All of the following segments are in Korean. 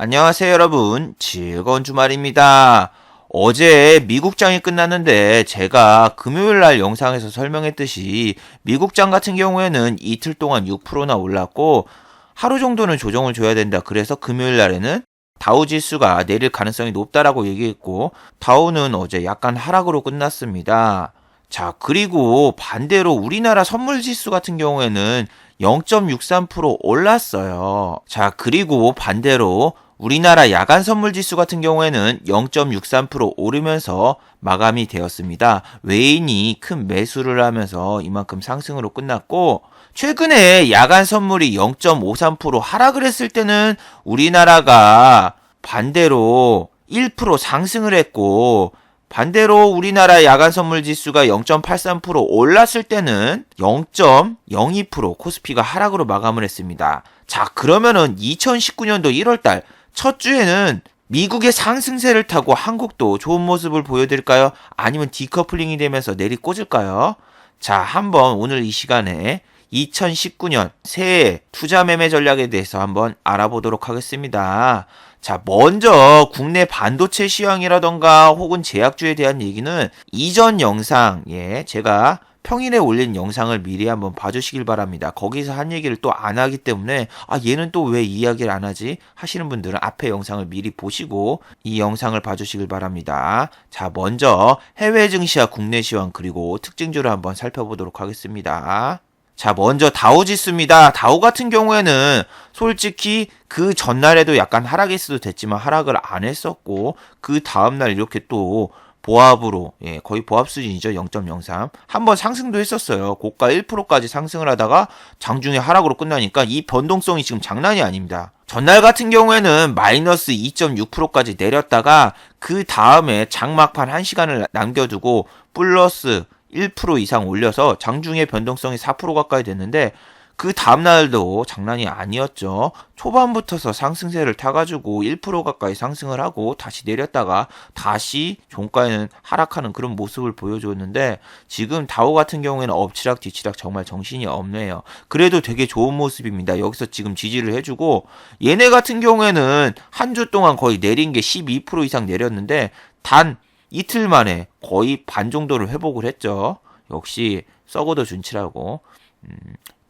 안녕하세요, 여러분. 즐거운 주말입니다. 어제 미국장이 끝났는데 제가 금요일 날 영상에서 설명했듯이 미국장 같은 경우에는 이틀 동안 6%나 올랐고 하루 정도는 조정을 줘야 된다. 그래서 금요일 날에는 다우 지수가 내릴 가능성이 높다라고 얘기했고 다우는 어제 약간 하락으로 끝났습니다. 자, 그리고 반대로 우리나라 선물 지수 같은 경우에는 0.63% 올랐어요. 자, 그리고 반대로 우리나라 야간 선물 지수 같은 경우에는 0.63% 오르면서 마감이 되었습니다. 외인이 큰 매수를 하면서 이만큼 상승으로 끝났고, 최근에 야간 선물이 0.53% 하락을 했을 때는 우리나라가 반대로 1% 상승을 했고, 반대로 우리나라 야간 선물 지수가 0.83% 올랐을 때는 0.02% 코스피가 하락으로 마감을 했습니다. 자, 그러면은 2019년도 1월달 첫 주에는 미국의 상승세를 타고 한국도 좋은 모습을 보여드릴까요? 아니면 디커플링이 되면서 내리꽂을까요? 자, 한번 오늘 이 시간에 2019년 새해 투자 매매 전략에 대해서 한번 알아보도록 하겠습니다. 자, 먼저 국내 반도체 시황이라던가 혹은 제약주에 대한 얘기는 이전 영상에 제가 평일에 올린 영상을 미리 한번 봐주시길 바랍니다. 거기서 한 얘기를 또 안 하기 때문에 얘는 또 왜 이야기를 안 하지? 하시는 분들은 앞에 영상을 미리 보시고 이 영상을 봐주시길 바랍니다. 자, 먼저 해외 증시와 국내 시황 그리고 특징주를 한번 살펴보도록 하겠습니다. 자, 먼저 다우 지수입니다. 다우 같은 경우에는 솔직히 그 전날에도 약간 하락했어도 됐지만 하락을 안 했었고 그 다음날 이렇게 또 보합으로 거의 보합 수준이죠. 0.03 한번 상승도 했었어요. 고가 1%까지 상승을 하다가 장중에 하락으로 끝나니까 이 변동성이 지금 장난이 아닙니다. 전날 같은 경우에는 마이너스 2.6%까지 내렸다가 그 다음에 장막판 1시간을 남겨두고 플러스 1% 이상 올려서 장중에 변동성이 4% 가까이 됐는데 그 다음날도 장난이 아니었죠. 초반부터서 상승세를 타가지고 1% 가까이 상승을 하고 다시 내렸다가 다시 종가에는 하락하는 그런 모습을 보여줬는데 지금 다우 같은 경우에는 엎치락 뒤치락 정말 정신이 없네요. 그래도 되게 좋은 모습입니다. 여기서 지금 지지를 해주고 얘네 같은 경우에는 한 주 동안 거의 내린 게 12% 이상 내렸는데 단 이틀 만에 거의 반 정도를 회복을 했죠. 역시 썩어도 준치라고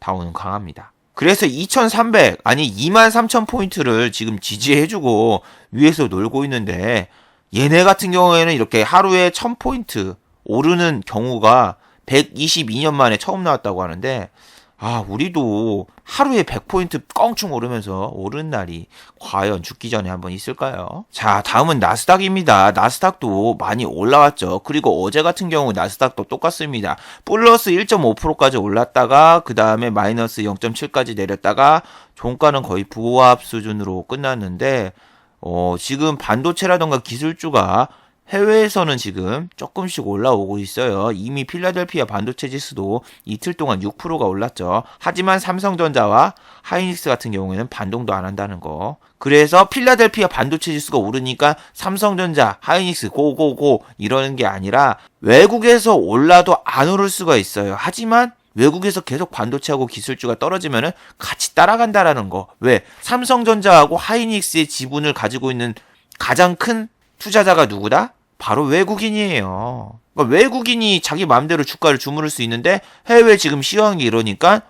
다우는 강합니다. 그래서 2300 아니 23,000포인트를 지금 지지해주고 위에서 놀고 있는데 얘네 같은 경우에는 이렇게 하루에 1000포인트 오르는 경우가 122년 만에 처음 나왔다고 하는데 우리도 하루에 100포인트 껑충 오르면서 오른 날이 과연 죽기 전에 한번 있을까요? 자, 다음은 나스닥입니다. 나스닥도 많이 올라왔죠. 그리고 어제 같은 경우 나스닥도 똑같습니다. 플러스 1.5%까지 올랐다가 그 다음에 마이너스 0.7까지 내렸다가 종가는 거의 부합 수준으로 끝났는데 지금 반도체라던가 기술주가 해외에서는 지금 조금씩 올라오고 있어요. 이미 필라델피아 반도체 지수도 이틀 동안 6%가 올랐죠. 하지만 삼성전자와 하이닉스 같은 경우에는 반동도 안 한다는 거. 그래서 필라델피아 반도체 지수가 오르니까 삼성전자, 하이닉스 고고고 이러는 게 아니라 외국에서 올라도 안 오를 수가 있어요. 하지만 외국에서 계속 반도체하고 기술주가 떨어지면은 같이 따라간다라는 거. 왜? 삼성전자하고 하이닉스의 지분을 가지고 있는 가장 큰 투자자가 누구다? 바로 외국인이에요. 그러니까 외국인이 자기 마음대로 주가를 주무를 수 있는데 해외 지금 시황이 이러니까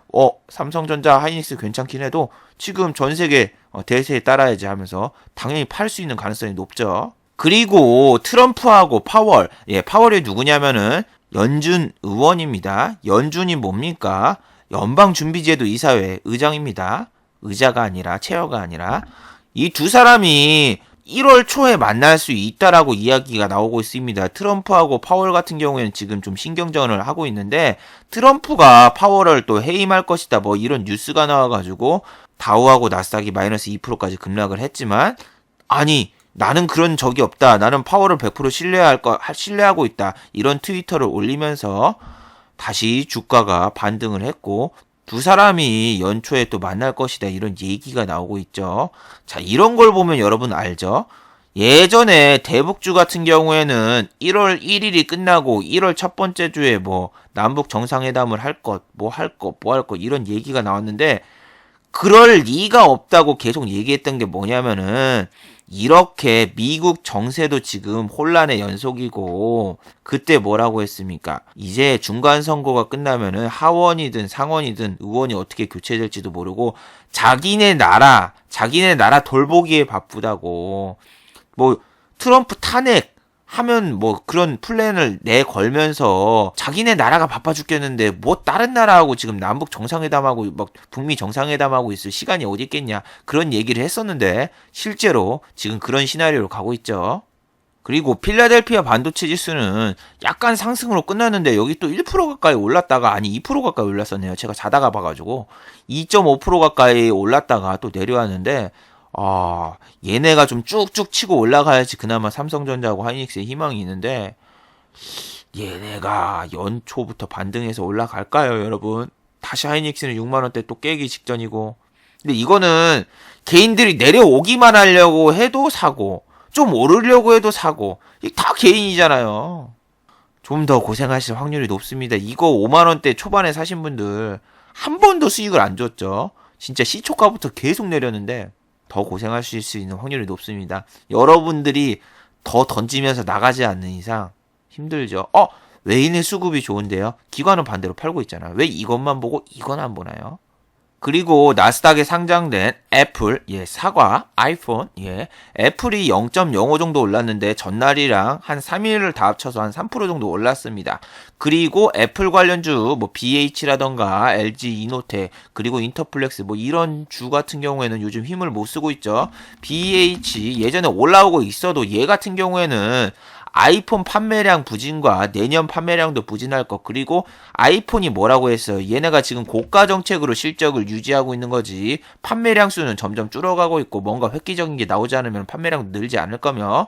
삼성전자, 하이닉스 괜찮긴 해도 지금 전 세계 대세에 따라야지 하면서 당연히 팔 수 있는 가능성이 높죠. 그리고 트럼프하고 파월, 파월이 누구냐면은 연준 의원입니다. 연준이 뭡니까? 연방준비제도 이사회 의장입니다. 의자가 아니라 체어가 아니라 이 두 사람이 1월 초에 만날 수 있다라고 이야기가 나오고 있습니다. 트럼프하고 파월 같은 경우에는 지금 좀 신경전을 하고 있는데 트럼프가 파월을 또 해임할 것이다 뭐 이런 뉴스가 나와가지고 다우하고 나스닥이 마이너스 2%까지 급락을 했지만 나는 그런 적이 없다. 나는 파월을 100% 신뢰하고 있다. 이런 트위터를 올리면서 다시 주가가 반등을 했고 두 사람이 연초에 또 만날 것이다 이런 얘기가 나오고 있죠. 자, 이런 걸 보면 여러분 알죠? 예전에 대북주 같은 경우에는 1월 1일이 끝나고 1월 첫 번째 주에 뭐 남북 정상회담을 할 것, 뭐 할 것 이런 얘기가 나왔는데 그럴 리가 없다고 계속 얘기했던 게 뭐냐면은 이렇게 미국 정세도 지금 혼란의 연속이고 그때 뭐라고 했습니까? 이제 중간 선거가 끝나면은 하원이든 상원이든 의원이 어떻게 교체될지도 모르고 자기네 나라 돌보기에 바쁘다고 뭐 트럼프 탄핵 하면 뭐 그런 플랜을 내걸면서 자기네 나라가 바빠 죽겠는데 뭐 다른 나라하고 지금 남북 정상회담하고 막 북미 정상회담하고 있을 시간이 어디 있겠냐 그런 얘기를 했었는데 실제로 지금 그런 시나리오로 가고 있죠. 그리고 필라델피아 반도체 지수는 약간 상승으로 끝났는데 여기 또 1% 가까이 올랐다가 아니 2% 가까이 올랐었네요. 제가 자다가 봐가지고 2.5% 가까이 올랐다가 또 내려왔는데 얘네가 좀 쭉쭉 치고 올라가야지 그나마 삼성전자하고 하이닉스에 희망이 있는데 얘네가 연초부터 반등해서 올라갈까요, 여러분? 다시 하이닉스는 6만원대 또 깨기 직전이고 근데 이거는 개인들이 내려오기만 하려고 해도 사고 좀 오르려고 해도 사고 이게 다 개인이잖아요. 좀 더 고생하실 확률이 높습니다. 이거 5만원대 초반에 사신 분들 한 번도 수익을 안 줬죠. 진짜 시초가부터 계속 내렸는데 더 고생하실 수 있는 확률이 높습니다. 여러분들이 더 던지면서 나가지 않는 이상 힘들죠. 외인의 수급이 좋은데요. 기관은 반대로 팔고 있잖아요. 왜 이것만 보고 이건 안 보나요? 그리고 나스닥에 상장된 애플, 사과, 아이폰, 애플이 0.05 정도 올랐는데 전날이랑 한 3일을 다 합쳐서 한 3% 정도 올랐습니다. 그리고 애플 관련주, 뭐 BH라던가 LG 이노텍, 그리고 인터플렉스, 뭐 이런 주 같은 경우에는 요즘 힘을 못 쓰고 있죠. BH 예전에 올라오고 있어도 얘 같은 경우에는 아이폰 판매량 부진과 내년 판매량도 부진할 것 그리고 아이폰이 뭐라고 했어요. 얘네가 지금 고가 정책으로 실적을 유지하고 있는 거지 판매량 수는 점점 줄어가고 있고 뭔가 획기적인 게 나오지 않으면 판매량도 늘지 않을 거며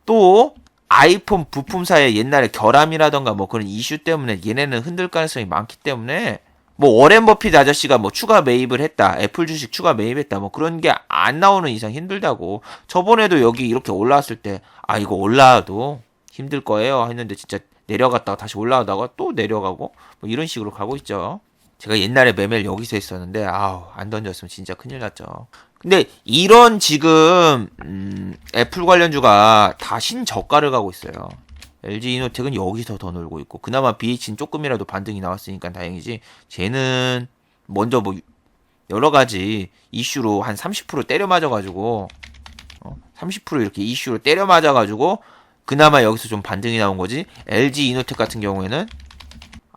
또 아이폰 부품사의 옛날에 결함이라던가 뭐 그런 이슈 때문에 얘네는 흔들 가능성이 많기 때문에 뭐 워렌 버핏 아저씨가 뭐 추가 매입을 했다 애플 주식 추가 매입했다 뭐 그런 게 안 나오는 이상 힘들다고 저번에도 여기 이렇게 올라왔을 때 이거 올라와도 힘들 거예요 했는데 진짜 내려갔다가 다시 올라가다가 또 내려가고 뭐 이런 식으로 가고 있죠. 제가 옛날에 매매를 여기서 했었는데 안 던졌으면 진짜 큰일 났죠. 근데 이런 지금 애플 관련주가 다 신저가를 가고 있어요. LG 이노텍은 여기서 더 놀고 있고 그나마 BH는 조금이라도 반등이 나왔으니까 다행이지 쟤는 먼저 뭐 여러가지 이슈로 한 30% 때려 맞아가지고 30% 이렇게 이슈로 때려 맞아가지고 그나마 여기서 좀 반등이 나온 거지. LG 이노텍 같은 경우에는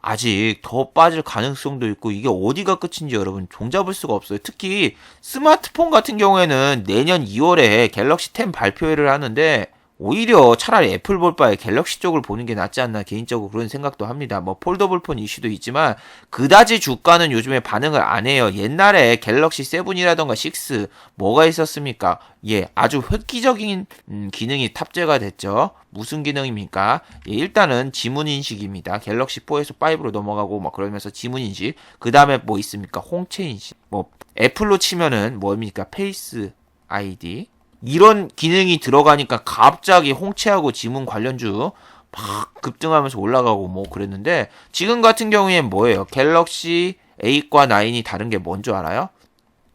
아직 더 빠질 가능성도 있고 이게 어디가 끝인지 여러분 종잡을 수가 없어요. 특히 스마트폰 같은 경우에는 내년 2월에 갤럭시 10 발표회를 하는데 오히려 차라리 애플 볼 바에 갤럭시 쪽을 보는 게 낫지 않나 개인적으로 그런 생각도 합니다. 뭐 폴더블 폰 이슈도 있지만 그다지 주가는 요즘에 반응을 안 해요. 옛날에 갤럭시 7이라던가 6 뭐가 있었습니까? 아주 획기적인 기능이 탑재가 됐죠. 무슨 기능입니까? 일단은 지문인식입니다. 갤럭시 4에서 5로 넘어가고 막 그러면서 지문인식. 그 다음에 뭐 있습니까? 홍채인식. 뭐 애플로 치면은 뭡니까? 페이스 아이디. 이런 기능이 들어가니까 갑자기 홍채하고 지문 관련주 막 급등하면서 올라가고 뭐 그랬는데 지금 같은 경우엔 뭐예요? 갤럭시 8과 9이 다른 게 뭔 줄 알아요?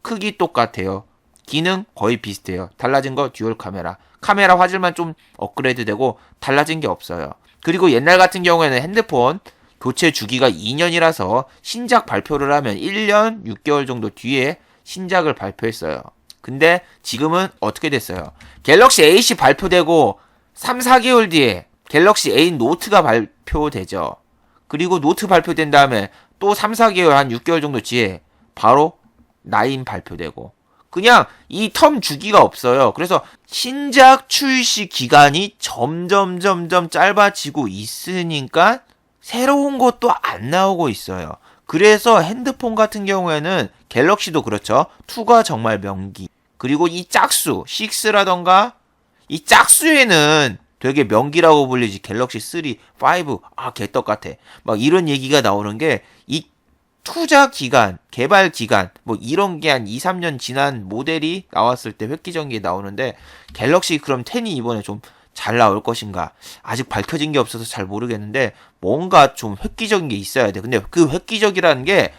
크기 똑같아요. 기능 거의 비슷해요. 달라진 거 듀얼 카메라. 카메라 화질만 좀 업그레이드 되고 달라진 게 없어요. 그리고 옛날 같은 경우에는 핸드폰 교체 주기가 2년이라서 신작 발표를 하면 1년 6개월 정도 뒤에 신작을 발표했어요. 근데 지금은 어떻게 됐어요? 갤럭시 8이 발표되고 3, 4개월 뒤에 갤럭시 8 노트가 발표되죠. 그리고 노트 발표된 다음에 또 3, 4개월 한 6개월 정도 뒤에 바로 9 발표되고 그냥 이 텀 주기가 없어요. 그래서 신작 출시 기간이 점점 짧아지고 있으니까 새로운 것도 안 나오고 있어요. 그래서 핸드폰 같은 경우에는 갤럭시도 그렇죠. 2가 정말 명기. 그리고 이 짝수, 6라던가 이 짝수에는 되게 명기라고 불리지. 갤럭시 3, 5, 개떡 같아. 막 이런 얘기가 나오는 게 이 투자 기간, 개발 기간, 뭐 이런 게 한 2, 3년 지난 모델이 나왔을 때 획기적인 게 나오는데 갤럭시 그럼 10이 이번에 좀 잘 나올 것인가? 아직 밝혀진 게 없어서 잘 모르겠는데 뭔가 좀 획기적인 게 있어야 돼. 근데 그 획기적이라는 게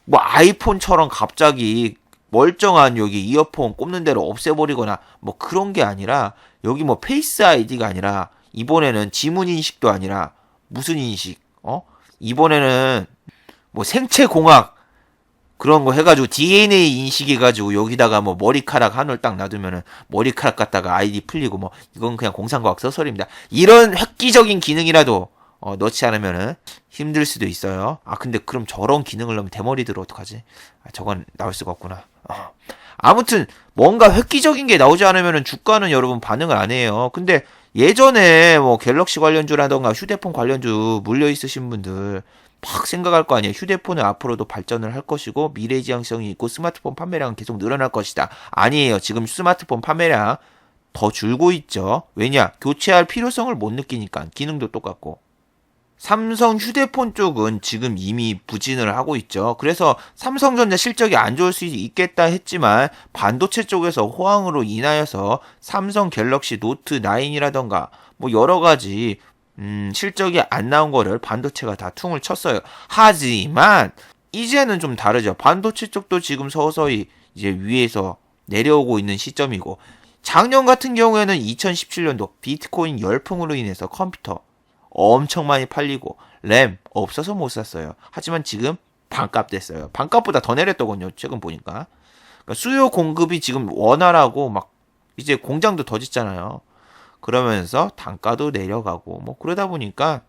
뭐 아이폰처럼 갑자기 멀쩡한 여기 이어폰 꼽는 대로 없애버리거나 뭐 그런 게 아니라 여기 뭐 페이스 아이디가 아니라 이번에는 지문 인식도 아니라 무슨 인식? 이번에는 뭐 생체 공학 그런 거 해가지고 DNA 인식해가지고 여기다가 뭐 머리카락 한올 딱 놔두면은 머리카락 갖다가 아이디 풀리고 뭐 이건 그냥 공상과학 소설입니다. 이런 획기적인 기능이라도 넣지 않으면은 힘들 수도 있어요. 근데 그럼 저런 기능을 넣으면 대머리 들어 어떡하지? 저건 나올 수가 없구나. 아무튼 뭔가 획기적인 게 나오지 않으면은 주가는 여러분 반응을 안 해요. 근데 예전에 뭐 갤럭시 관련주라던가 휴대폰 관련주 물려 있으신 분들 막 생각할 거 아니에요. 휴대폰은 앞으로도 발전을 할 것이고 미래지향성이 있고 스마트폰 판매량은 계속 늘어날 것이다. 아니에요. 지금 스마트폰 판매량 더 줄고 있죠. 왜냐? 교체할 필요성을 못 느끼니까. 기능도 똑같고. 삼성 휴대폰 쪽은 지금 이미 부진을 하고 있죠. 그래서 삼성전자 실적이 안 좋을 수 있겠다 했지만 반도체 쪽에서 호황으로 인하여서 삼성 갤럭시 노트 9이라던가 뭐 여러 가지 실적이 안 나온 거를 반도체가 다 퉁을 쳤어요. 하지만 이제는 좀 다르죠. 반도체 쪽도 지금 서서히 이제 위에서 내려오고 있는 시점이고 작년 같은 경우에는 2017년도 비트코인 열풍으로 인해서 컴퓨터 엄청 많이 팔리고 램 없어서 못 샀어요. 하지만 지금 반값 됐어요. 반값보다 더 내렸더군요. 최근 보니까. 그러니까 수요 공급이 지금 원활하고 막 이제 공장도 더 짓잖아요. 그러면서 단가도 내려가고 뭐 그러다 보니까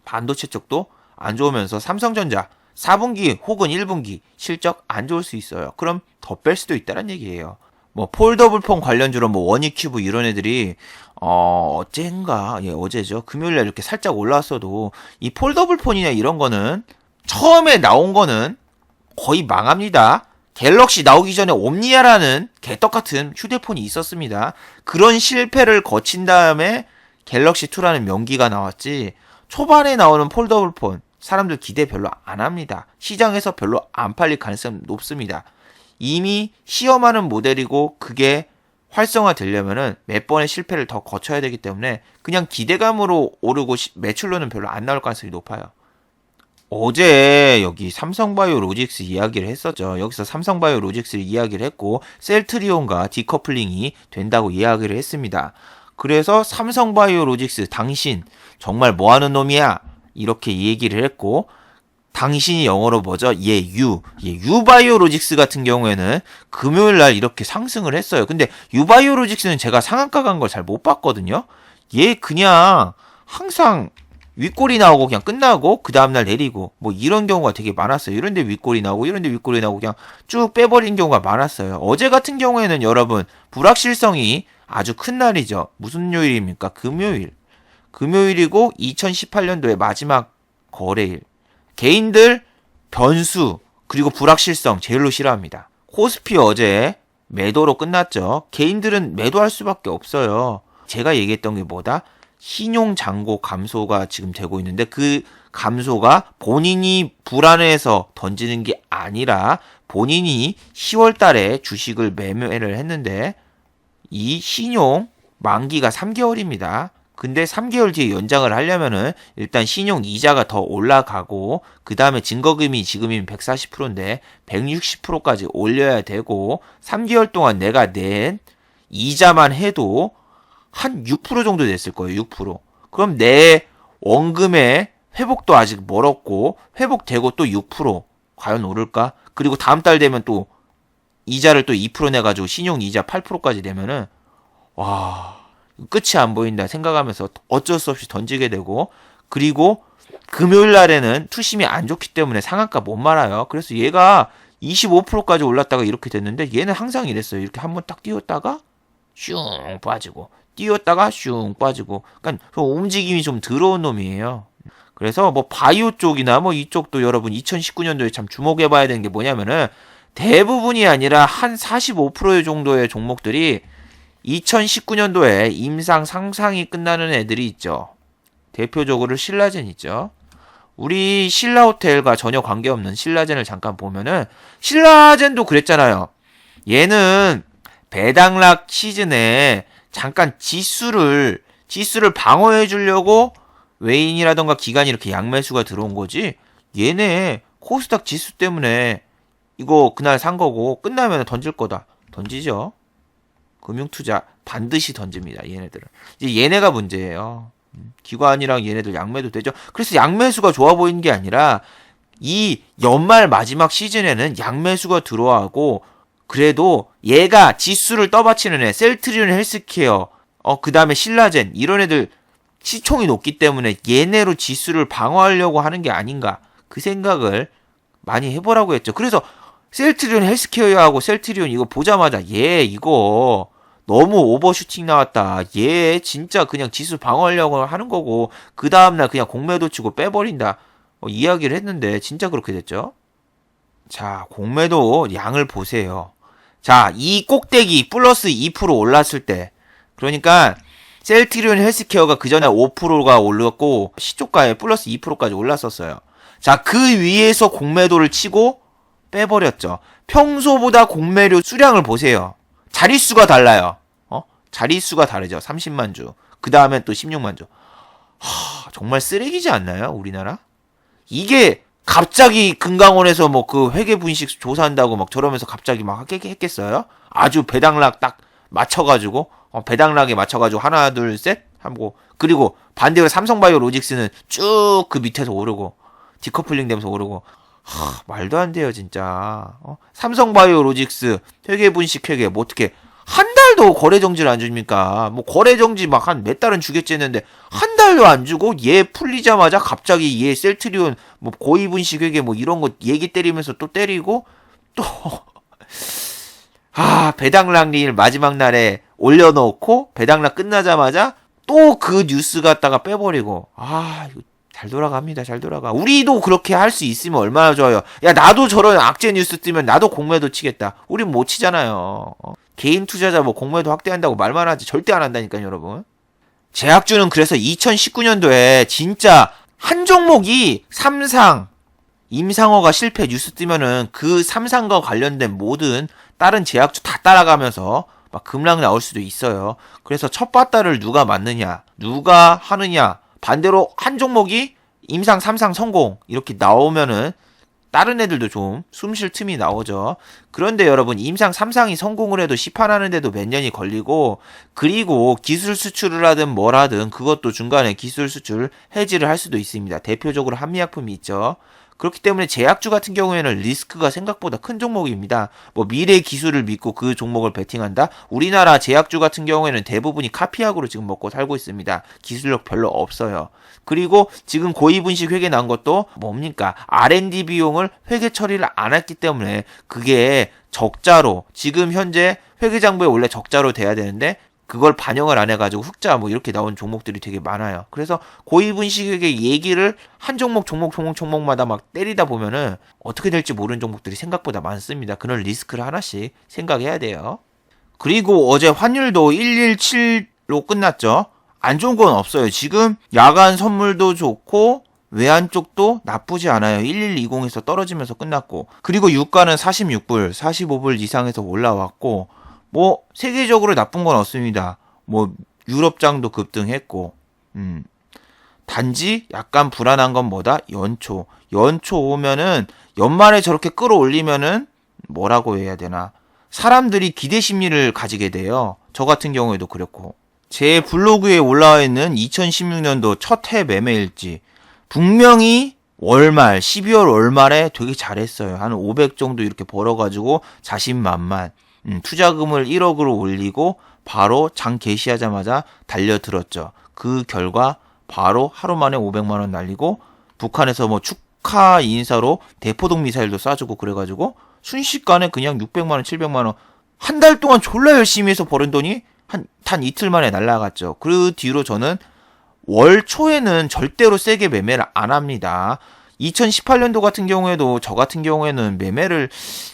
반도체 쪽도 안 좋으면서 삼성전자 4분기 혹은 1분기 실적 안 좋을 수 있어요. 그럼 더 뺄 수도 있다는 얘기예요. 뭐 폴더블폰 관련주로 뭐 원익큐브 이런 애들이 어젠가 어제죠. 금요일에 이렇게 살짝 올라왔어도 이 폴더블폰이나 이런 거는 처음에 나온 거는 거의 망합니다. 갤럭시 나오기 전에 옴니아라는 개떡같은 휴대폰이 있었습니다. 그런 실패를 거친 다음에 갤럭시 2라는 명기가 나왔지 초반에 나오는 폴더블폰 사람들 기대 별로 안 합니다. 시장에서 별로 안 팔릴 가능성이 높습니다. 이미 시험하는 모델이고 그게 활성화되려면은 몇 번의 실패를 더 거쳐야 되기 때문에 그냥 기대감으로 오르고 매출로는 별로 안 나올 가능성이 높아요. 어제 여기 삼성바이오로직스 이야기를 했었죠. 여기서 삼성바이오로직스를 이야기를 했고 셀트리온과 디커플링이 된다고 이야기를 했습니다. 그래서 삼성바이오로직스 당신 정말 뭐하는 놈이야? 이렇게 얘기를 했고 당신이 영어로 뭐죠? 유바이오로직스 같은 경우에는 금요일날 이렇게 상승을 했어요. 근데 유바이오로직스는 제가 상한가 간 걸 잘 못 봤거든요. 얘 그냥 항상 윗골이 나오고 그냥 끝나고 그 다음날 내리고 뭐 이런 경우가 되게 많았어요. 이런데 윗골이 나오고 이런데 윗골이 나오고 그냥 쭉 빼버린 경우가 많았어요. 어제 같은 경우에는 여러분 불확실성이 아주 큰 날이죠. 무슨 요일입니까? 금요일. 금요일이고 2018년도의 마지막 거래일. 개인들 변수 그리고 불확실성 제일로 싫어합니다. 코스피 어제 매도로 끝났죠. 개인들은 매도할 수밖에 없어요. 제가 얘기했던 게 뭐다? 신용 잔고 감소가 지금 되고 있는데 그 감소가 본인이 불안해서 던지는 게 아니라 본인이 10월 달에 주식을 매매를 했는데 이 신용 만기가 3개월입니다. 근데 3개월 뒤에 연장을 하려면은 일단 신용 이자가 더 올라가고 그 다음에 증거금이 지금이면 140%인데 160%까지 올려야 되고 3개월 동안 내가 낸 이자만 해도 한 6% 정도 됐을 거예요. 6%. 그럼 내 원금의 회복도 아직 멀었고 회복되고 또 6% 과연 오를까? 그리고 다음 달 되면 또 이자를 또 2% 내가지고 신용 이자 8%까지 되면은 와 끝이 안 보인다 생각하면서 어쩔 수 없이 던지게 되고 그리고 금요일 날에는 투심이 안 좋기 때문에 상한가 못 말아요. 그래서 얘가 25%까지 올랐다가 이렇게 됐는데 얘는 항상 이랬어요. 이렇게 한번 딱 띄웠다가 슝 빠지고 띄웠다가 슝 빠지고 그러니까 움직임이 좀 더러운 놈이에요. 그래서 뭐 바이오 쪽이나 뭐 이쪽도 여러분 2019년도에 참 주목해 봐야 되는 게 뭐냐면은 대부분이 아니라 한 45% 정도의 종목들이 2019년도에 임상 상상이 끝나는 애들이 있죠. 대표적으로 신라젠 있죠. 우리 신라호텔과 전혀 관계없는 신라젠을 잠깐 보면은 신라젠도 그랬잖아요. 얘는 배당락 시즌에 잠깐 지수를 방어해 주려고 외인이라던가 기관이 이렇게 양매수가 들어온 거지. 얘네 코스닥 지수 때문에 이거 그날 산 거고 끝나면 던질 거다. 던지죠. 금융투자 반드시 던집니다. 얘네들은. 이제 얘네가 문제예요. 기관이랑 얘네들 양매도 되죠. 그래서 양매수가 좋아 보이는 게 아니라 이 연말 마지막 시즌에는 양매수가 들어가고 그래도 얘가 지수를 떠받치는 애, 셀트리온 헬스케어, 그 다음에 신라젠 이런 애들 시총이 높기 때문에 얘네로 지수를 방어하려고 하는 게 아닌가 그 생각을 많이 해보라고 했죠. 그래서 셀트리온 헬스케어하고 셀트리온 이거 보자마자 얘 이거 너무 오버슈팅 나왔다. 얘 진짜 그냥 지수 방어하려고 하는 거고 그 다음날 그냥 공매도 치고 빼버린다. 이야기를 했는데 진짜 그렇게 됐죠. 자, 공매도 양을 보세요. 자, 이 꼭대기 플러스 2% 올랐을 때 그러니까 셀트리온 헬스케어가 그 전에 5%가 올랐고 시초가에 플러스 2%까지 올랐었어요. 자, 그 위에서 공매도를 치고 빼버렸죠. 평소보다 공매료 수량을 보세요. 자릿수가 달라요. 자릿수가 다르죠. 30만 주. 그 다음에 또 16만 주. 정말 쓰레기지 않나요? 우리나라? 이게 갑자기 금강원에서 뭐 그 회계 분식 조사한다고 막 저러면서 갑자기 막 했겠어요? 아주 배당락 딱 맞춰가지고 배당락에 맞춰가지고 하나 둘 셋 하고 그리고 반대로 삼성바이오로직스는 쭉 그 밑에서 오르고 디커플링 되면서 오르고 말도 안 돼요 진짜. 삼성바이오로직스 회계 분식 회계 뭐 어떻게 한 달도 거래 정지를 안 줍니까? 뭐 거래 정지 막 한 몇 달은 주겠지 했는데 한 달도 안 주고 얘 풀리자마자 갑자기 얘 셀트리온 뭐 고위 분식 회계 뭐 이런 거 얘기 때리면서 또 때리고 또 배당락일 마지막 날에 올려놓고 배당락 끝나자마자 또 그 뉴스 갖다가 빼버리고 이거 잘 돌아갑니다. 잘 돌아가. 우리도 그렇게 할 수 있으면 얼마나 좋아요. 야 나도 저런 악재 뉴스 뜨면 나도 공매도 치겠다. 우린 못 치잖아요. 개인 투자자 뭐 공매도 확대한다고 말만 하지 절대 안 한다니까요 여러분. 제약주는 그래서 2019년도에 진짜 한 종목이 삼상 임상어가 실패 뉴스 뜨면은 그 삼상과 관련된 모든 다른 제약주 다 따라가면서 막 급락 나올 수도 있어요. 그래서 첫 바다를 누가 맞느냐 누가 하느냐 반대로 한 종목이 임상 3상 성공 이렇게 나오면은 다른 애들도 좀 숨 쉴 틈이 나오죠. 그런데 여러분 임상 3상이 성공을 해도 시판하는데도 몇 년이 걸리고 그리고 기술 수출을 하든 뭘 하든 그것도 중간에 기술 수출 해지를 할 수도 있습니다. 대표적으로 한미약품이 있죠. 그렇기 때문에 제약주 같은 경우에는 리스크가 생각보다 큰 종목입니다. 뭐 미래 기술을 믿고 그 종목을 베팅한다? 우리나라 제약주 같은 경우에는 대부분이 카피약으로 지금 먹고 살고 있습니다. 기술력 별로 없어요. 그리고 지금 고위분식 회계 난 것도 뭡니까? R&D 비용을 회계 처리를 안 했기 때문에 그게 적자로 지금 현재 회계장부에 원래 적자로 돼야 되는데 그걸 반영을 안 해가지고 흑자 뭐 이렇게 나온 종목들이 되게 많아요. 그래서 고위분식의 얘기를 한 종목마다 막 때리다 보면은 어떻게 될지 모르는 종목들이 생각보다 많습니다. 그런 리스크를 하나씩 생각해야 돼요. 그리고 어제 환율도 117로 끝났죠. 안 좋은 건 없어요. 지금 야간 선물도 좋고 외환 쪽도 나쁘지 않아요. 1120에서 떨어지면서 끝났고 그리고 유가는 46불, 45불 이상에서 올라왔고 뭐 세계적으로 나쁜 건 없습니다. 뭐 유럽장도 급등했고 단지 약간 불안한 건 뭐다? 연초 오면은 연말에 저렇게 끌어올리면은 뭐라고 해야 되나 사람들이 기대 심리를 가지게 돼요. 저 같은 경우에도 그렇고 제 블로그에 올라와 있는 2016년도 첫 해 매매일지 분명히 월말 12월 월말에 되게 잘했어요. 한 500 정도 이렇게 벌어가지고 자신만만 투자금을 1억으로 올리고 바로 장 개시하자마자 달려들었죠. 그 결과 바로 하루 만에 500만 원 날리고 북한에서 뭐 축하 인사로 대포동 미사일도 쏴주고 그래가지고 순식간에 그냥 600만 원, 700만 원 한 달 동안 졸라 열심히 해서 버는 돈이 한 이틀 만에 날라갔죠. 그 뒤로 저는 월 초에는 절대로 세게 매매를 안 합니다. 2018년도 같은 경우에도 저 같은 경우에는 매매를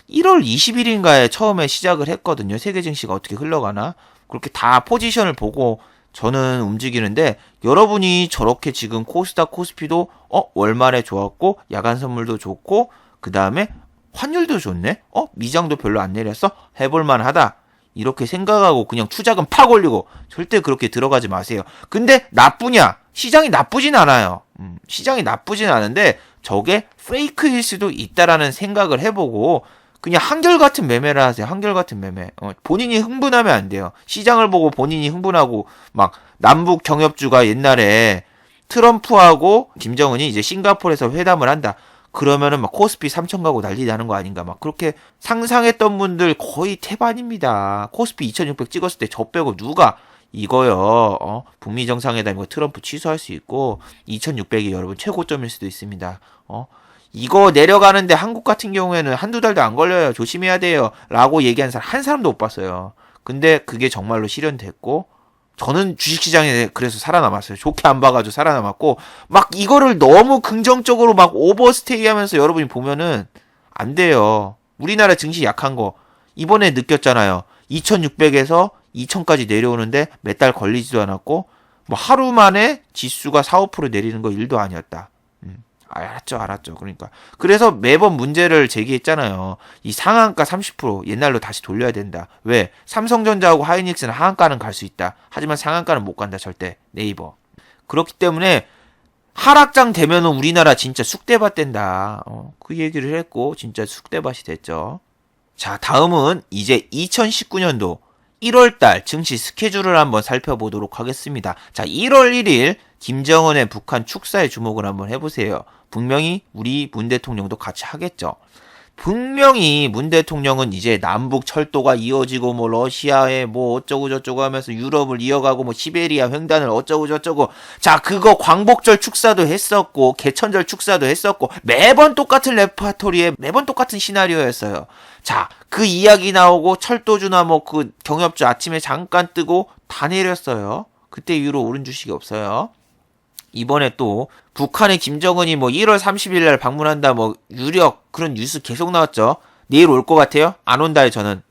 1월 20일인가에 처음에 시작을 했거든요. 세계 증시가 어떻게 흘러가나 그렇게 다 포지션을 보고 저는 움직이는데 여러분이 저렇게 지금 코스닥 코스피도 월말에 좋았고 야간 선물도 좋고 그 다음에 환율도 좋네 미장도 별로 안 내렸어 해볼만 하다 이렇게 생각하고 그냥 투자금 팍 올리고 절대 그렇게 들어가지 마세요. 근데 나쁘냐? 시장이 나쁘진 않아요. 시장이 나쁘진 않은데 저게 페이크일 수도 있다라는 생각을 해보고 그냥 한결같은 매매를 하세요. 한결같은 매매. 본인이 흥분하면 안 돼요. 시장을 보고 본인이 흥분하고 막 남북 경협주가 옛날에 트럼프하고 김정은이 이제 싱가포르에서 회담을 한다. 그러면은 막 코스피 3천 가고 난리 나는 거 아닌가. 막 그렇게 상상했던 분들 거의 태반입니다. 코스피 2600 찍었을 때 저 빼고 누가 이거요. 북미 정상회담 이거 트럼프 취소할 수 있고 2600이 여러분 최고점일 수도 있습니다. 이거 내려가는데 한국 같은 경우에는 한두 달도 안 걸려요. 조심해야 돼요. 라고 얘기한 사람 한 사람도 못 봤어요. 근데 그게 정말로 실현됐고 저는 주식시장에 그래서 살아남았어요. 좋게 안 봐가지고 살아남았고 막 이거를 너무 긍정적으로 막 오버스테이 하면서 여러분이 보면은 안 돼요. 우리나라 증시 약한 거 이번에 느꼈잖아요. 2600에서 2000까지 내려오는데 몇 달 걸리지도 않았고 뭐 하루 만에 지수가 4, 5% 내리는 거 일도 아니었다. 알았죠. 그러니까. 그래서 매번 문제를 제기했잖아요. 이 상한가 30% 옛날로 다시 돌려야 된다. 왜? 삼성전자하고 하이닉스는 하한가는 갈 수 있다. 하지만 상한가는 못 간다, 절대. 네이버. 그렇기 때문에 하락장 되면은 우리나라 진짜 쑥대밭 된다. 그 얘기를 했고, 진짜 쑥대밭이 됐죠. 자, 다음은 이제 2019년도 1월달 증시 스케줄을 한번 살펴보도록 하겠습니다. 자, 1월 1일 김정은의 북한 축사에 주목을 한번 해보세요. 분명히 우리 문 대통령도 같이 하겠죠. 분명히 문 대통령은 이제 남북 철도가 이어지고 뭐 러시아에 뭐 어쩌고 저쩌고 하면서 유럽을 이어가고 뭐 시베리아 횡단을 어쩌고 저쩌고 자 그거 광복절 축사도 했었고 개천절 축사도 했었고 매번 똑같은 레퍼토리에 매번 똑같은 시나리오였어요. 자 그 이야기 나오고 철도주나 뭐 그 경협주 아침에 잠깐 뜨고 다 내렸어요. 그때 이후로 오른 주식이 없어요. 이번에 또 북한의 김정은이 뭐 1월 30일 날 방문한다 뭐 유력 그런 뉴스 계속 나왔죠. 내일 올 것 같아요? 안 온다에 저는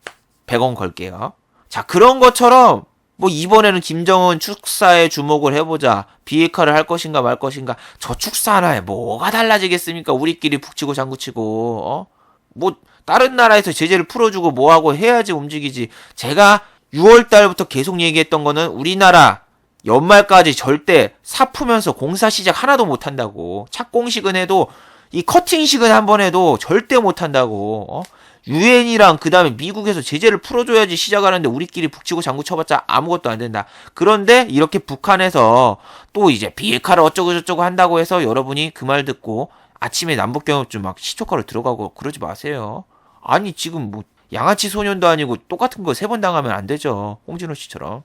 100원 걸게요. 자 그런 것처럼 뭐 이번에는 김정은 축사에 주목을 해보자. 비핵화를 할 것인가 말 것인가. 저 축사 하나에 뭐가 달라지겠습니까? 우리끼리 북치고 장구치고 뭐 다른 나라에서 제재를 풀어주고 뭐하고 해야지 움직이지. 제가 6월 달부터 계속 얘기했던 거는 우리나라 연말까지 절대 사푸면서 공사 시작 하나도 못한다고. 착공식은 해도 이 커팅식은 한번 해도 절대 못한다고. 유엔이랑 그 다음에 미국에서 제재를 풀어줘야지 시작하는데 우리끼리 북치고 장구 쳐봤자 아무것도 안 된다. 그런데 이렇게 북한에서 또 이제 비핵화를 어쩌고 저쩌고 한다고 해서 여러분이 그 말 듣고 아침에 남북경협주 막 시초가로 들어가고 그러지 마세요. 아니 지금 뭐 양아치 소년도 아니고 똑같은 거 3번 당하면 안 되죠. 홍진호 씨처럼.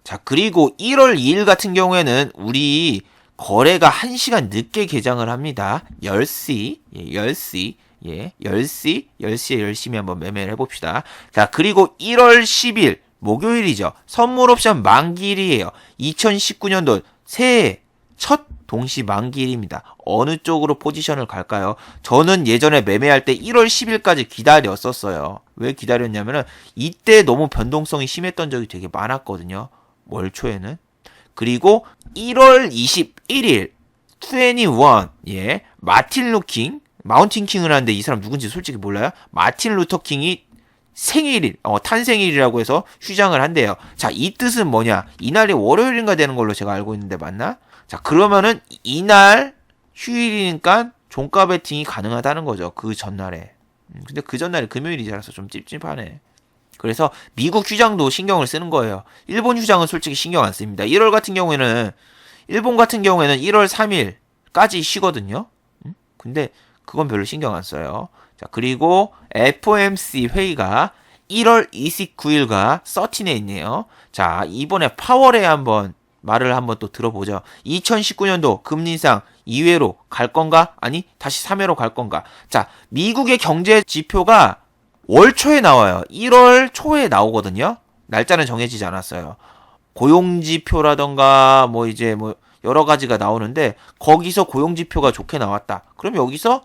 자, 그리고 1월 2일 같은 경우에는 우리 거래가 1시간 늦게 개장을 합니다. 10시, 10시에 열심히 한번 매매를 해봅시다. 자, 그리고 1월 10일, 목요일이죠. 선물 옵션 만기일이에요. 2019년도 새해 첫 동시 만기일입니다. 어느 쪽으로 포지션을 갈까요? 저는 예전에 매매할 때 1월 10일까지 기다렸었어요. 왜 기다렸냐면은 이때 너무 변동성이 심했던 적이 되게 많았거든요. 월 초에는. 그리고 1월 21일 21 마틴 루킹 마운틴 킹을 하는데 이 사람 누군지 솔직히 몰라요. 마틴 루터 킹이 생일일 탄생일이라고 해서 휴장을 한대요. 자, 이 뜻은 뭐냐? 이날이 월요일인가 되는 걸로 제가 알고 있는데 맞나? 자, 그러면은 이날 휴일이니까 종가 베팅이 가능하다는 거죠. 그 전날에. 근데 그 전날이 금요일이라서 좀 찝찝하네. 그래서 미국 휴장도 신경을 쓰는 거예요. 일본 휴장은 솔직히 신경 안 씁니다. 1월 같은 경우에는 일본 같은 경우에는 1월 3일까지 쉬거든요. 근데 그건 별로 신경 안 써요. 자, 그리고 FOMC 회의가 1월 29일과 13에 있네요. 자, 이번에 파월에 한번 말을 한번 또 들어보죠. 2019년도 금리 인상 2회로 갈 건가? 아니, 다시 3회로 갈 건가? 자, 미국의 경제 지표가 월 초에 나와요. 1월 초에 나오거든요. 날짜는 정해지지 않았어요. 고용지표라던가 뭐 이제 뭐 여러 가지가 나오는데 거기서 고용지표가 좋게 나왔다. 그럼 여기서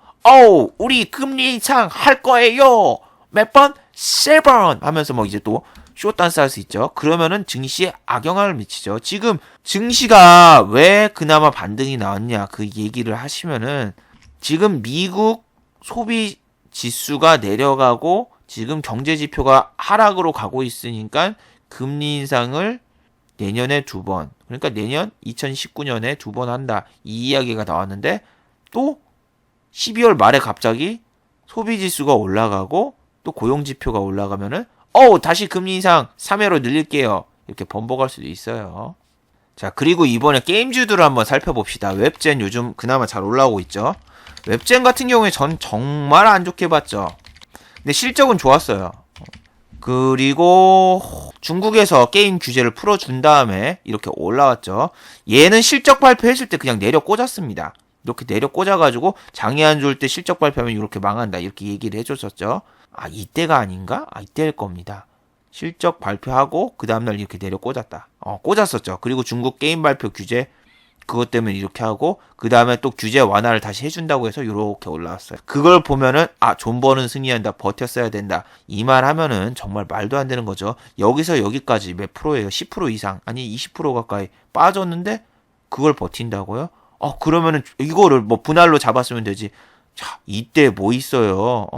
우리 금리 인상 할 거예요. 몇 번? 3번 하면서 뭐 이제 또 쇼단스 할 수 있죠. 그러면은 증시에 악영향을 미치죠. 지금 증시가 왜 그나마 반등이 나왔냐 그 얘기를 하시면은 지금 미국 소비 지수가 내려가고 지금 경제 지표가 하락으로 가고 있으니까 금리 인상을 내년에 2번 그러니까 내년 2019년에 2번 한다 이 이야기가 나왔는데 또 12월 말에 갑자기 소비 지수가 올라가고 또 고용지표가 올라가면은 다시 금리 인상 3회로 늘릴게요. 이렇게 번복할 수도 있어요. 자, 그리고 이번에 게임주들을 한번 살펴봅시다. 웹젠 요즘 그나마 잘 올라오고 있죠. 웹젠 같은 경우에 전 정말 안 좋게 봤죠. 근데 실적은 좋았어요. 그리고 중국에서 게임 규제를 풀어준 다음에 이렇게 올라왔죠. 얘는 실적 발표했을 때 그냥 내려 꽂았습니다. 이렇게 내려 꽂아가지고 장이 안 좋을 때 실적 발표하면 이렇게 망한다. 이렇게 얘기를 해줬었죠. 이때가 아닌가? 이때일 겁니다. 실적 발표하고 그 다음날 이렇게 내려 꽂았다. 꽂았었죠. 그리고 중국 게임 발표 규제 그것 때문에 이렇게 하고 그 다음에 또 규제 완화를 다시 해준다고 해서 이렇게 올라왔어요. 그걸 보면은 존버는 승리한다. 버텼어야 된다. 이 말 하면은 정말 말도 안 되는 거죠. 여기서 여기까지 몇 프로예요? 10% 이상 아니 20% 가까이 빠졌는데 그걸 버틴다고요? 그러면은 이거를 뭐 분할로 잡았으면 되지. 자, 이때 뭐 있어요?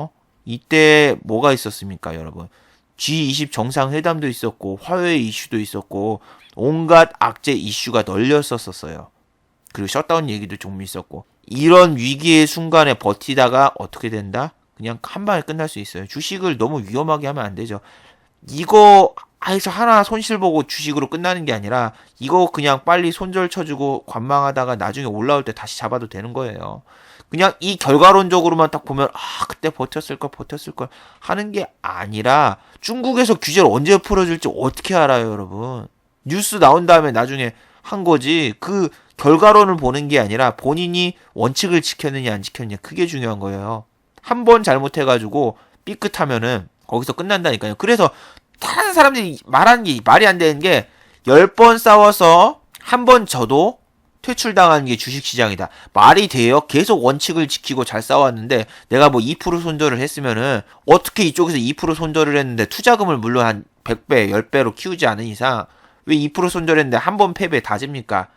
이때 뭐가 있었습니까, 여러분? G20 정상회담도 있었고 화웨이 이슈도 있었고 온갖 악재 이슈가 널렸었어요. 그리고 셧다운 얘기도 좀 있었고 이런 위기의 순간에 버티다가 어떻게 된다? 그냥 한 방에 끝날 수 있어요. 주식을 너무 위험하게 하면 안 되죠. 이거 해서 하나 손실 보고 주식으로 끝나는 게 아니라 이거 그냥 빨리 손절 쳐주고 관망하다가 나중에 올라올 때 다시 잡아도 되는 거예요. 그냥 이 결과론적으로만 딱 보면 그때 버텼을 걸 하는 게 아니라 중국에서 규제를 언제 풀어줄지 어떻게 알아요, 여러분? 뉴스 나온 다음에 나중에 한 거지. 그 결과론을 보는 게 아니라 본인이 원칙을 지켰느냐 안 지켰느냐 그게 중요한 거예요. 한 번 잘못해가지고 삐끗하면은 거기서 끝난다니까요. 그래서 다른 사람들이 말하는 게 말이 안 되는 게 10번 싸워서 한 번 져도 퇴출당하는 게 주식시장이다. 말이 돼요? 계속 원칙을 지키고 잘 싸웠는데 내가 뭐 2% 손절을 했으면은 어떻게 이쪽에서 2% 손절을 했는데 투자금을 물론 한 100배, 10배로 키우지 않은 이상 왜 2% 손절했는데 한 번 패배 다 집니까?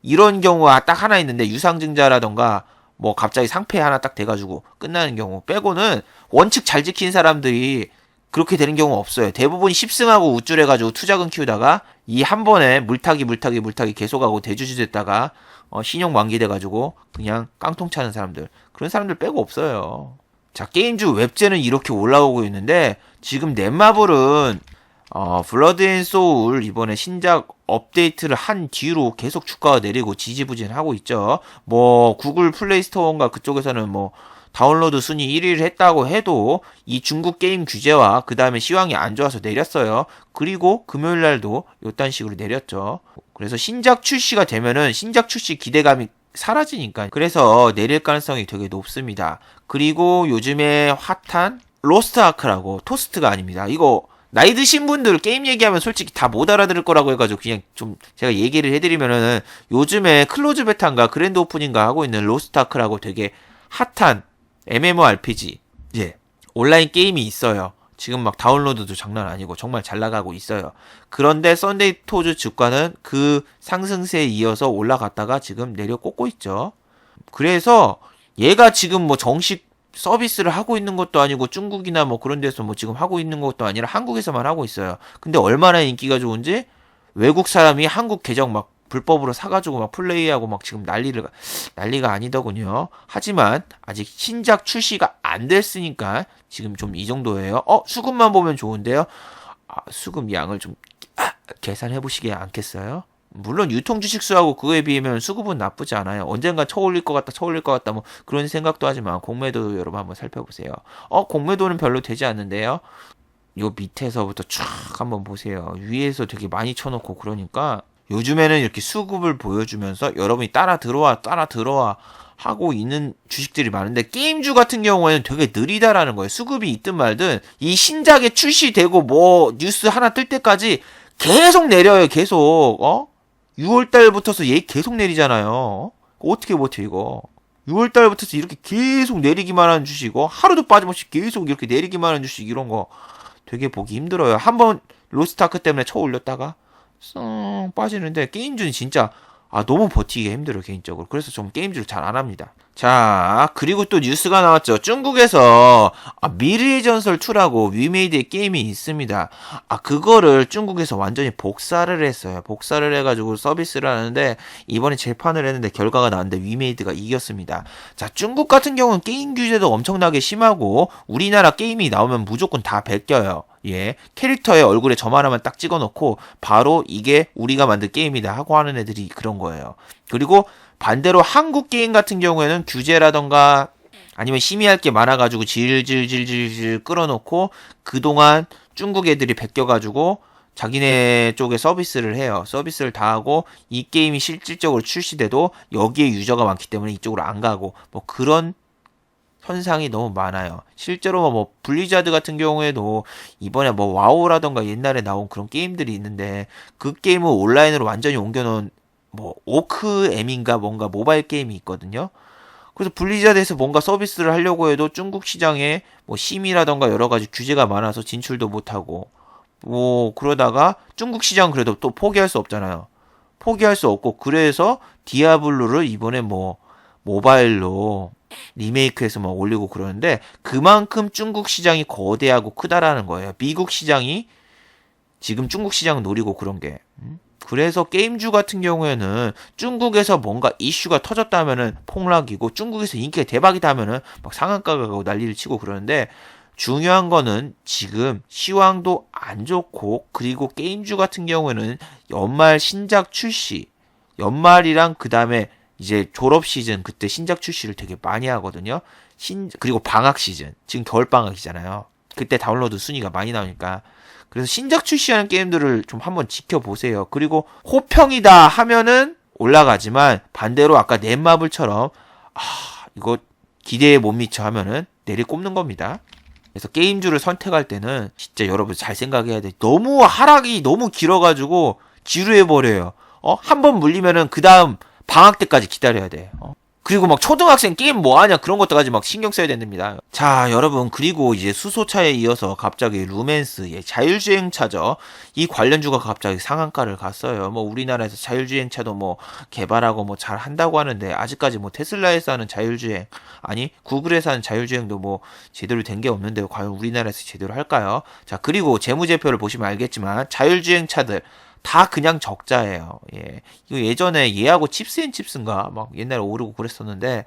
이런 경우가 딱 하나 있는데 유상증자라던가 뭐 갑자기 상패 하나 딱 돼가지고 끝나는 경우 빼고는 원칙 잘 지킨 사람들이 그렇게 되는 경우 없어요. 대부분 10승하고 우쭐해가지고 투자금 키우다가 이 한 번에 물타기 계속하고 대주주 됐다가 신용 만기돼가지고 그냥 깡통 차는 사람들 그런 사람들 빼고 없어요. 자, 게임주 웹젠은 이렇게 올라오고 있는데 지금 넷마블은 블러드 앤 소울 이번에 신작 업데이트를 한 뒤로 계속 주가가 내리고 지지부진하고 있죠. 뭐 구글 플레이 스토어인가 그쪽에서는 뭐 다운로드 순위 1위를 했다고 해도 이 중국 게임 규제와 그 다음에 시황이 안 좋아서 내렸어요. 그리고 금요일 날도 요딴 식으로 내렸죠. 그래서 신작 출시가 되면은 신작 출시 기대감이 사라지니까 그래서 내릴 가능성이 되게 높습니다. 그리고 요즘에 핫한 로스트 아크라고 토스트가 아닙니다. 이거 나이 드신 분들 게임 얘기하면 솔직히 다 못 알아들을 거라고 해가지고 그냥 좀 제가 얘기를 해드리면은 요즘에 클로즈 베타인가 그랜드 오픈인가 하고 있는 로스트 아크라고 되게 핫한 MMORPG 온라인 게임이 있어요. 지금 막 다운로드도 장난 아니고 정말 잘 나가고 있어요. 그런데 썬데이 토즈 주가는 그 상승세에 이어서 올라갔다가 지금 내려 꽂고 있죠. 그래서 얘가 지금 뭐 정식 서비스를 하고 있는 것도 아니고 중국이나 뭐 그런 데서 뭐 지금 하고 있는 것도 아니라 한국에서만 하고 있어요. 근데 얼마나 인기가 좋은지 외국 사람이 한국 계정 막 불법으로 사가지고 막 플레이하고 막 지금 난리가 아니더군요. 하지만 아직 신작 출시가 안 됐으니까 지금 좀 이 정도예요. 수급만 보면 좋은데요. 수급 양을 좀 계산해 보시게 않겠어요? 물론 유통 주식 수하고 그거에 비하면 수급은 나쁘지 않아요. 언젠가 쳐올릴 것 같다 뭐 그런 생각도 하지만 공매도 여러분 한번 살펴보세요. 공매도는 별로 되지 않는데요. 요 밑에서부터 쫙 한번 보세요. 위에서 되게 많이 쳐놓고 그러니까 요즘에는 이렇게 수급을 보여주면서 여러분이 따라 들어와 하고 있는 주식들이 많은데 게임주 같은 경우에는 되게 느리다라는 거예요. 수급이 있든 말든 이 신작에 출시되고 뭐 뉴스 하나 뜰 때까지 계속 내려요. 계속 6월달부터서 얘 계속 내리잖아요. 어떻게 버텨 이거. 6월달부터서 이렇게 계속 내리기만 하는 주식 하루도 빠짐없이 계속 이렇게 내리기만 하는 주식 이런 거 되게 보기 힘들어요. 한번 로스트아크 때문에 쳐 올렸다가 쏙 빠지는데 게임주는 진짜 너무 버티기가 힘들어요, 개인적으로. 그래서 좀 게임즈를 잘 안 합니다. 자, 그리고 또 뉴스가 나왔죠. 중국에서 미래의 전설 2라고 위메이드의 게임이 있습니다. 그거를 중국에서 완전히 복사를 했어요. 복사를 해가지고 서비스를 하는데 이번에 재판을 했는데 결과가 나왔는데 위메이드가 이겼습니다. 자, 중국 같은 경우는 게임 규제도 엄청나게 심하고 우리나라 게임이 나오면 무조건 다 베껴요. 예, 캐릭터의 얼굴에 점 하나만 딱 찍어놓고 바로 이게 우리가 만든 게임이다 하고 하는 애들이 그런 거예요. 그리고 반대로 한국 게임 같은 경우에는 규제라던가 아니면 심의할 게 많아가지고 질질질질질 끌어놓고 그동안 중국 애들이 베껴가지고 자기네 쪽에 서비스를 해요. 서비스를 다 하고 이 게임이 실질적으로 출시돼도 여기에 유저가 많기 때문에 이쪽으로 안 가고 뭐 그런 현상이 너무 많아요. 실제로 뭐 블리자드 같은 경우에도 이번에 뭐 와우라던가 옛날에 나온 그런 게임들이 있는데 그 게임을 온라인으로 완전히 옮겨놓은 뭐 오크엠인가 뭔가 모바일 게임이 있거든요. 그래서 블리자드에서 뭔가 서비스를 하려고 해도 중국 시장에 뭐 심의라던가 여러 가지 규제가 많아서 진출도 못하고 뭐 그러다가 중국 시장 그래도 또 포기할 수 없잖아요. 포기할 수 없고 그래서 디아블로를 이번에 뭐 모바일로 리메이크해서 막 올리고 그러는데 그만큼 중국 시장이 거대하고 크다라는 거예요. 미국 시장이 지금 중국 시장을 노리고 그런 게. 그래서 게임주 같은 경우에는 중국에서 뭔가 이슈가 터졌다면은 폭락이고 중국에서 인기가 대박이다 하면은 막 상한가가 가고 난리를 치고 그러는데 중요한 거는 지금 시황도 안 좋고 그리고 게임주 같은 경우에는 연말 신작 출시 연말이랑 그 다음에 이제 졸업 시즌 그때 신작 출시를 되게 많이 하거든요. 그리고 방학 시즌 지금 겨울 방학이잖아요. 그때 다운로드 순위가 많이 나오니까 그래서 신작 출시하는 게임들을 좀 한번 지켜보세요. 그리고 호평이다 하면은 올라가지만 반대로 아까 넷마블처럼 이거 기대에 못 미쳐 하면은 내리꼽는 겁니다. 그래서 게임주를 선택할 때는 진짜 여러분 잘 생각해야 돼. 너무 하락이 너무 길어가지고 지루해버려요. 한 번 물리면은 그 다음 방학 때까지 기다려야 돼. 그리고 막 초등학생 게임 뭐 하냐 그런 것도까지 막 신경 써야 됩니다. 자, 여러분 그리고 이제 수소차에 이어서 갑자기 루멘스의 자율주행차죠. 이 관련주가 갑자기 상한가를 갔어요. 뭐 우리나라에서 자율주행차도 뭐 개발하고 뭐 잘 한다고 하는데 아직까지 뭐 테슬라에서 하는 자율주행 아니 구글에서 하는 자율주행도 뭐 제대로 된 게 없는데 과연 우리나라에서 제대로 할까요? 자, 그리고 재무제표를 보시면 알겠지만 자율주행차들 다 그냥 적자예요. 예. 이거 예전에 얘하고 칩스앤칩스인가 막 옛날에 오르고 그랬었는데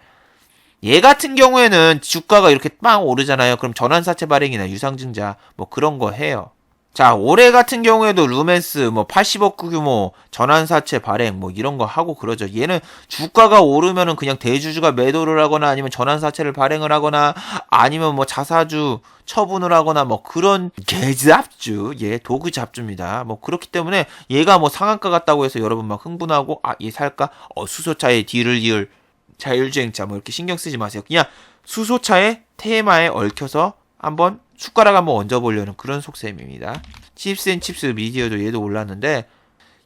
얘 같은 경우에는 주가가 이렇게 빵 오르잖아요. 그럼 전환사채 발행이나 유상증자 뭐 그런 거 해요. 자, 올해 같은 경우에도 루멘스 뭐 80억 규모 전환사채 발행 뭐 이런 거 하고 그러죠. 얘는 주가가 오르면은 그냥 대주주가 매도를 하거나 아니면 전환사채를 발행을 하거나 아니면 뭐 자사주 처분을 하거나 뭐 그런 개잡주, 예, 도구 잡주입니다. 뭐 그렇기 때문에 얘가 뭐 상한가 같다고 해서 여러분 막 흥분하고 얘 살까? 수소차에 뒤를 이을 자율주행차 뭐 이렇게 신경 쓰지 마세요. 그냥 수소차의 테마에 얽혀서 한번 숟가락 한번 얹어보려는 그런 속셈입니다. 칩스앤칩스 미디어도 얘도 올랐는데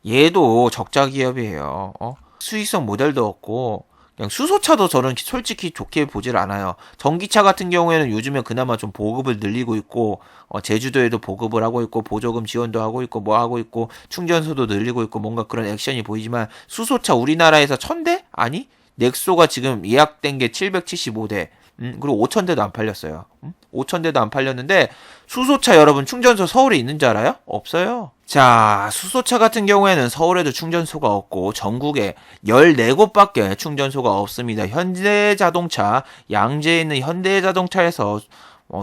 얘도 적자 기업이에요. 수익성 모델도 없고 그냥 수소차도 저는 솔직히 좋게 보질 않아요. 전기차 같은 경우에는 요즘에 그나마 좀 보급을 늘리고 있고 제주도에도 보급을 하고 있고 보조금 지원도 하고 있고 뭐 하고 있고 충전소도 늘리고 있고 뭔가 그런 액션이 보이지만 수소차 우리나라에서 1000대? 아니 넥소가 지금 예약된 게 775대 그리고 5,000대도 안 팔렸어요. 5,000대도 안 팔렸는데 수소차 여러분 충전소 서울에 있는 줄 알아요? 없어요. 자, 수소차 같은 경우에는 서울에도 충전소가 없고 전국에 14곳밖에 충전소가 없습니다. 현대자동차, 양재에 있는 현대자동차에서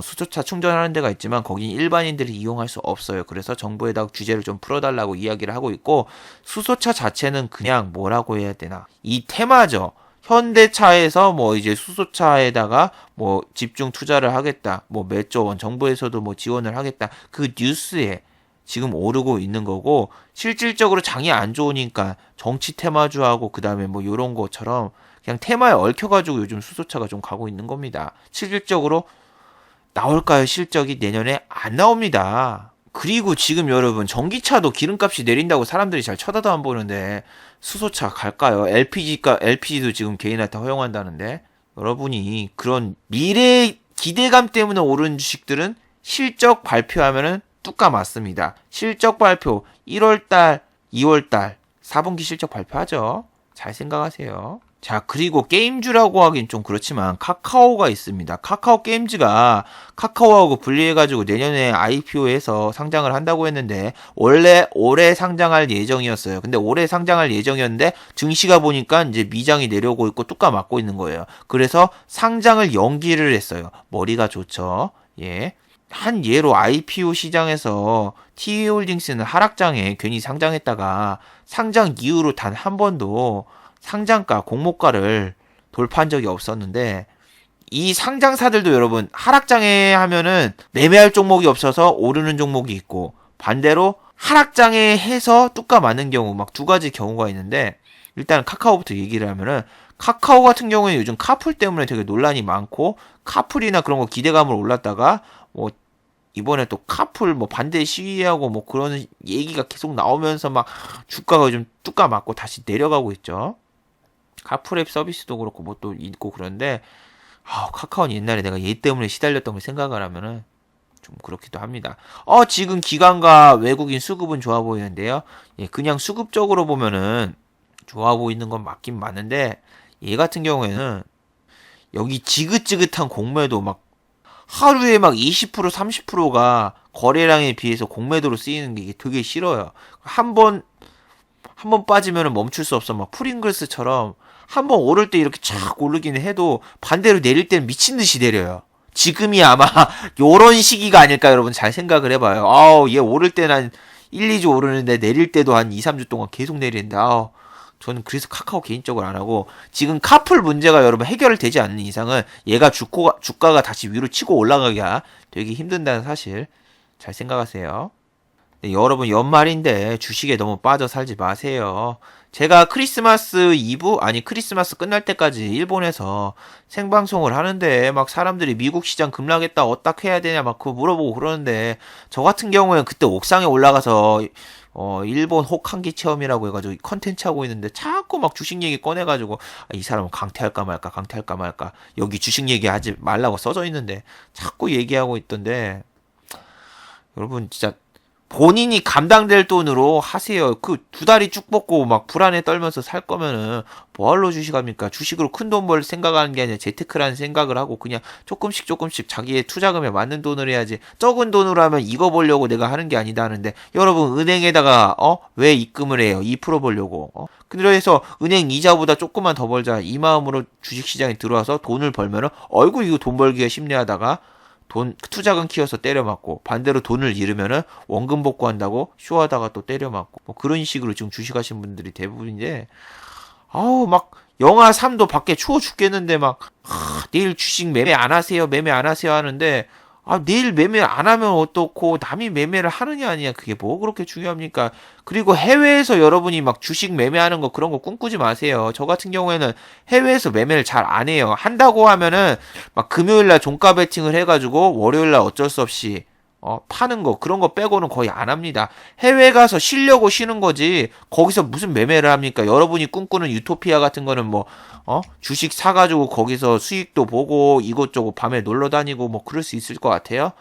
수소차 충전하는 데가 있지만 거긴 일반인들이 이용할 수 없어요. 그래서 정부에다가 규제를 좀 풀어달라고 이야기를 하고 있고 수소차 자체는 그냥 뭐라고 해야 되나 이 테마죠. 현대차에서 뭐 이제 수소차에다가 뭐 집중 투자를 하겠다. 뭐 몇 조 원 정부에서도 뭐 지원을 하겠다. 그 뉴스에 지금 오르고 있는 거고 실질적으로 장이 안 좋으니까 정치 테마주하고 그다음에 뭐 요런 것처럼 그냥 테마에 얽혀가지고 요즘 수소차가 좀 가고 있는 겁니다. 실질적으로 나올까요? 실적이 내년에 안 나옵니다. 그리고 지금 여러분 전기차도 기름값이 내린다고 사람들이 잘 쳐다도 안 보는데 수소차 갈까요? LPG도 지금 개인한테 허용한다는데 여러분이 그런 미래 기대감 때문에 오른 주식들은 실적 발표하면은 뚜까 맞습니다. 실적 발표 1월달, 2월달 4분기 실적 발표하죠. 잘 생각하세요. 자, 그리고 게임주라고 하긴 좀 그렇지만 카카오가 있습니다. 카카오 게임즈가 카카오하고 분리해가지고 내년에 IPO에서 상장을 한다고 했는데 원래 올해 상장할 예정이었어요. 근데 올해 상장할 예정이었는데 증시가 보니까 이제 미장이 내려오고 있고 뚜까 맞고 있는 거예요. 그래서 상장을 연기를 했어요. 머리가 좋죠. 예. 한 예로 IPO 시장에서 TA홀딩스는 하락장에 괜히 상장했다가 상장 이후로 단 한 번도 상장가, 공모가를 돌파한 적이 없었는데 이 상장사들도 여러분 하락장에 하면은 매매할 종목이 없어서 오르는 종목이 있고 반대로 하락장에 해서 뚜까 맞는 경우 막 두 가지 경우가 있는데 일단 카카오부터 얘기를 하면은 카카오 같은 경우에 요즘 카풀 때문에 되게 논란이 많고 카풀이나 그런 거 기대감을 올랐다가 뭐 이번에 또 카풀 뭐 반대 시위하고 뭐 그런 얘기가 계속 나오면서 막 주가가 좀 뚜까 맞고 다시 내려가고 있죠. 카풀앱 서비스도 그렇고 뭐 또 있고 그런데 카카오는 옛날에 내가 얘 때문에 시달렸던 걸 생각을 하면은 좀 그렇기도 합니다. 지금 기관과 외국인 수급은 좋아 보이는데요. 예, 그냥 수급적으로 보면은 좋아 보이는 건 맞긴 맞는데 얘 같은 경우에는 여기 지긋지긋한 공매도 막 하루에 막 20% 30%가 거래량에 비해서 공매도로 쓰이는 게 이게 되게 싫어요. 한 번 빠지면 멈출 수 없어. 막 프링글스처럼 한 번 오를 때 이렇게 쫙 오르기는 해도 반대로 내릴 때는 미친 듯이 내려요. 지금이 아마 요런 시기가 아닐까 여러분 잘 생각을 해봐요. 얘 오를 때는 한 1, 2주 오르는데 내릴 때도 한 2, 3주 동안 계속 내리는데 저는 그래서 카카오 개인적으로 안 하고 지금 카풀 문제가 여러분 해결되지 않는 이상은 얘가 주가가 다시 위로 치고 올라가기가 되게 힘든다는 사실 잘 생각하세요. 네, 여러분 연말인데 주식에 너무 빠져 살지 마세요. 제가 크리스마스 이브 아니 크리스마스 끝날 때까지 일본에서 생방송을 하는데 막 사람들이 미국 시장 급락했다 어떻게 해야 되냐 막 그거 물어보고 그러는데 저 같은 경우에는 그때 옥상에 올라가서 일본 혹한기 체험이라고 해가지고 컨텐츠 하고 있는데 자꾸 막 주식 얘기 꺼내가지고 이 사람은 강퇴할까 말까 여기 주식 얘기하지 말라고 써져 있는데 자꾸 얘기하고 있던데 여러분 진짜 본인이 감당될 돈으로 하세요. 그 두 다리 쭉 뻗고 막 불안에 떨면서 살 거면은 뭐할로 주식합니까? 주식으로 큰 돈 벌 생각하는 게 아니라 재테크라는 생각을 하고 그냥 조금씩 자기의 투자금에 맞는 돈을 해야지. 적은 돈으로 하면 이거 벌려고 내가 하는 게 아니다 하는데 여러분 은행에다가 왜 입금을 해요? 2% 벌려고. 그래서 은행 이자보다 조금만 더 벌자 이 마음으로 주식시장에 들어와서 돈을 벌면은 어이구 이거 돈 벌기가 쉽네 하다가 투자금 키워서 때려 맞고, 반대로 돈을 잃으면은 원금 복구한다고 쇼하다가 또 때려 맞고, 뭐 그런 식으로 지금 주식하신 분들이 대부분인데, 막, 영하 3도 밖에 추워 죽겠는데 내일 주식 매매 안 하세요, 매매 안 하세요 하는데, 내일 매매 안 하면 어떻고, 남이 매매를 하느냐, 아니냐, 그게 뭐 그렇게 중요합니까? 그리고 해외에서 여러분이 막 주식 매매하는 거 그런 거 꿈꾸지 마세요. 저 같은 경우에는 해외에서 매매를 잘 안 해요. 한다고 하면은, 막 금요일날 종가 베팅을 해가지고, 월요일날 어쩔 수 없이, 파는 거, 그런 거 빼고는 거의 안 합니다. 해외 가서 쉬려고 쉬는 거지, 거기서 무슨 매매를 합니까? 여러분이 꿈꾸는 유토피아 같은 거는 주식 사가지고 거기서 수익도 보고 이것저것 밤에 놀러 다니고 뭐 그럴 수 있을 것 같아요?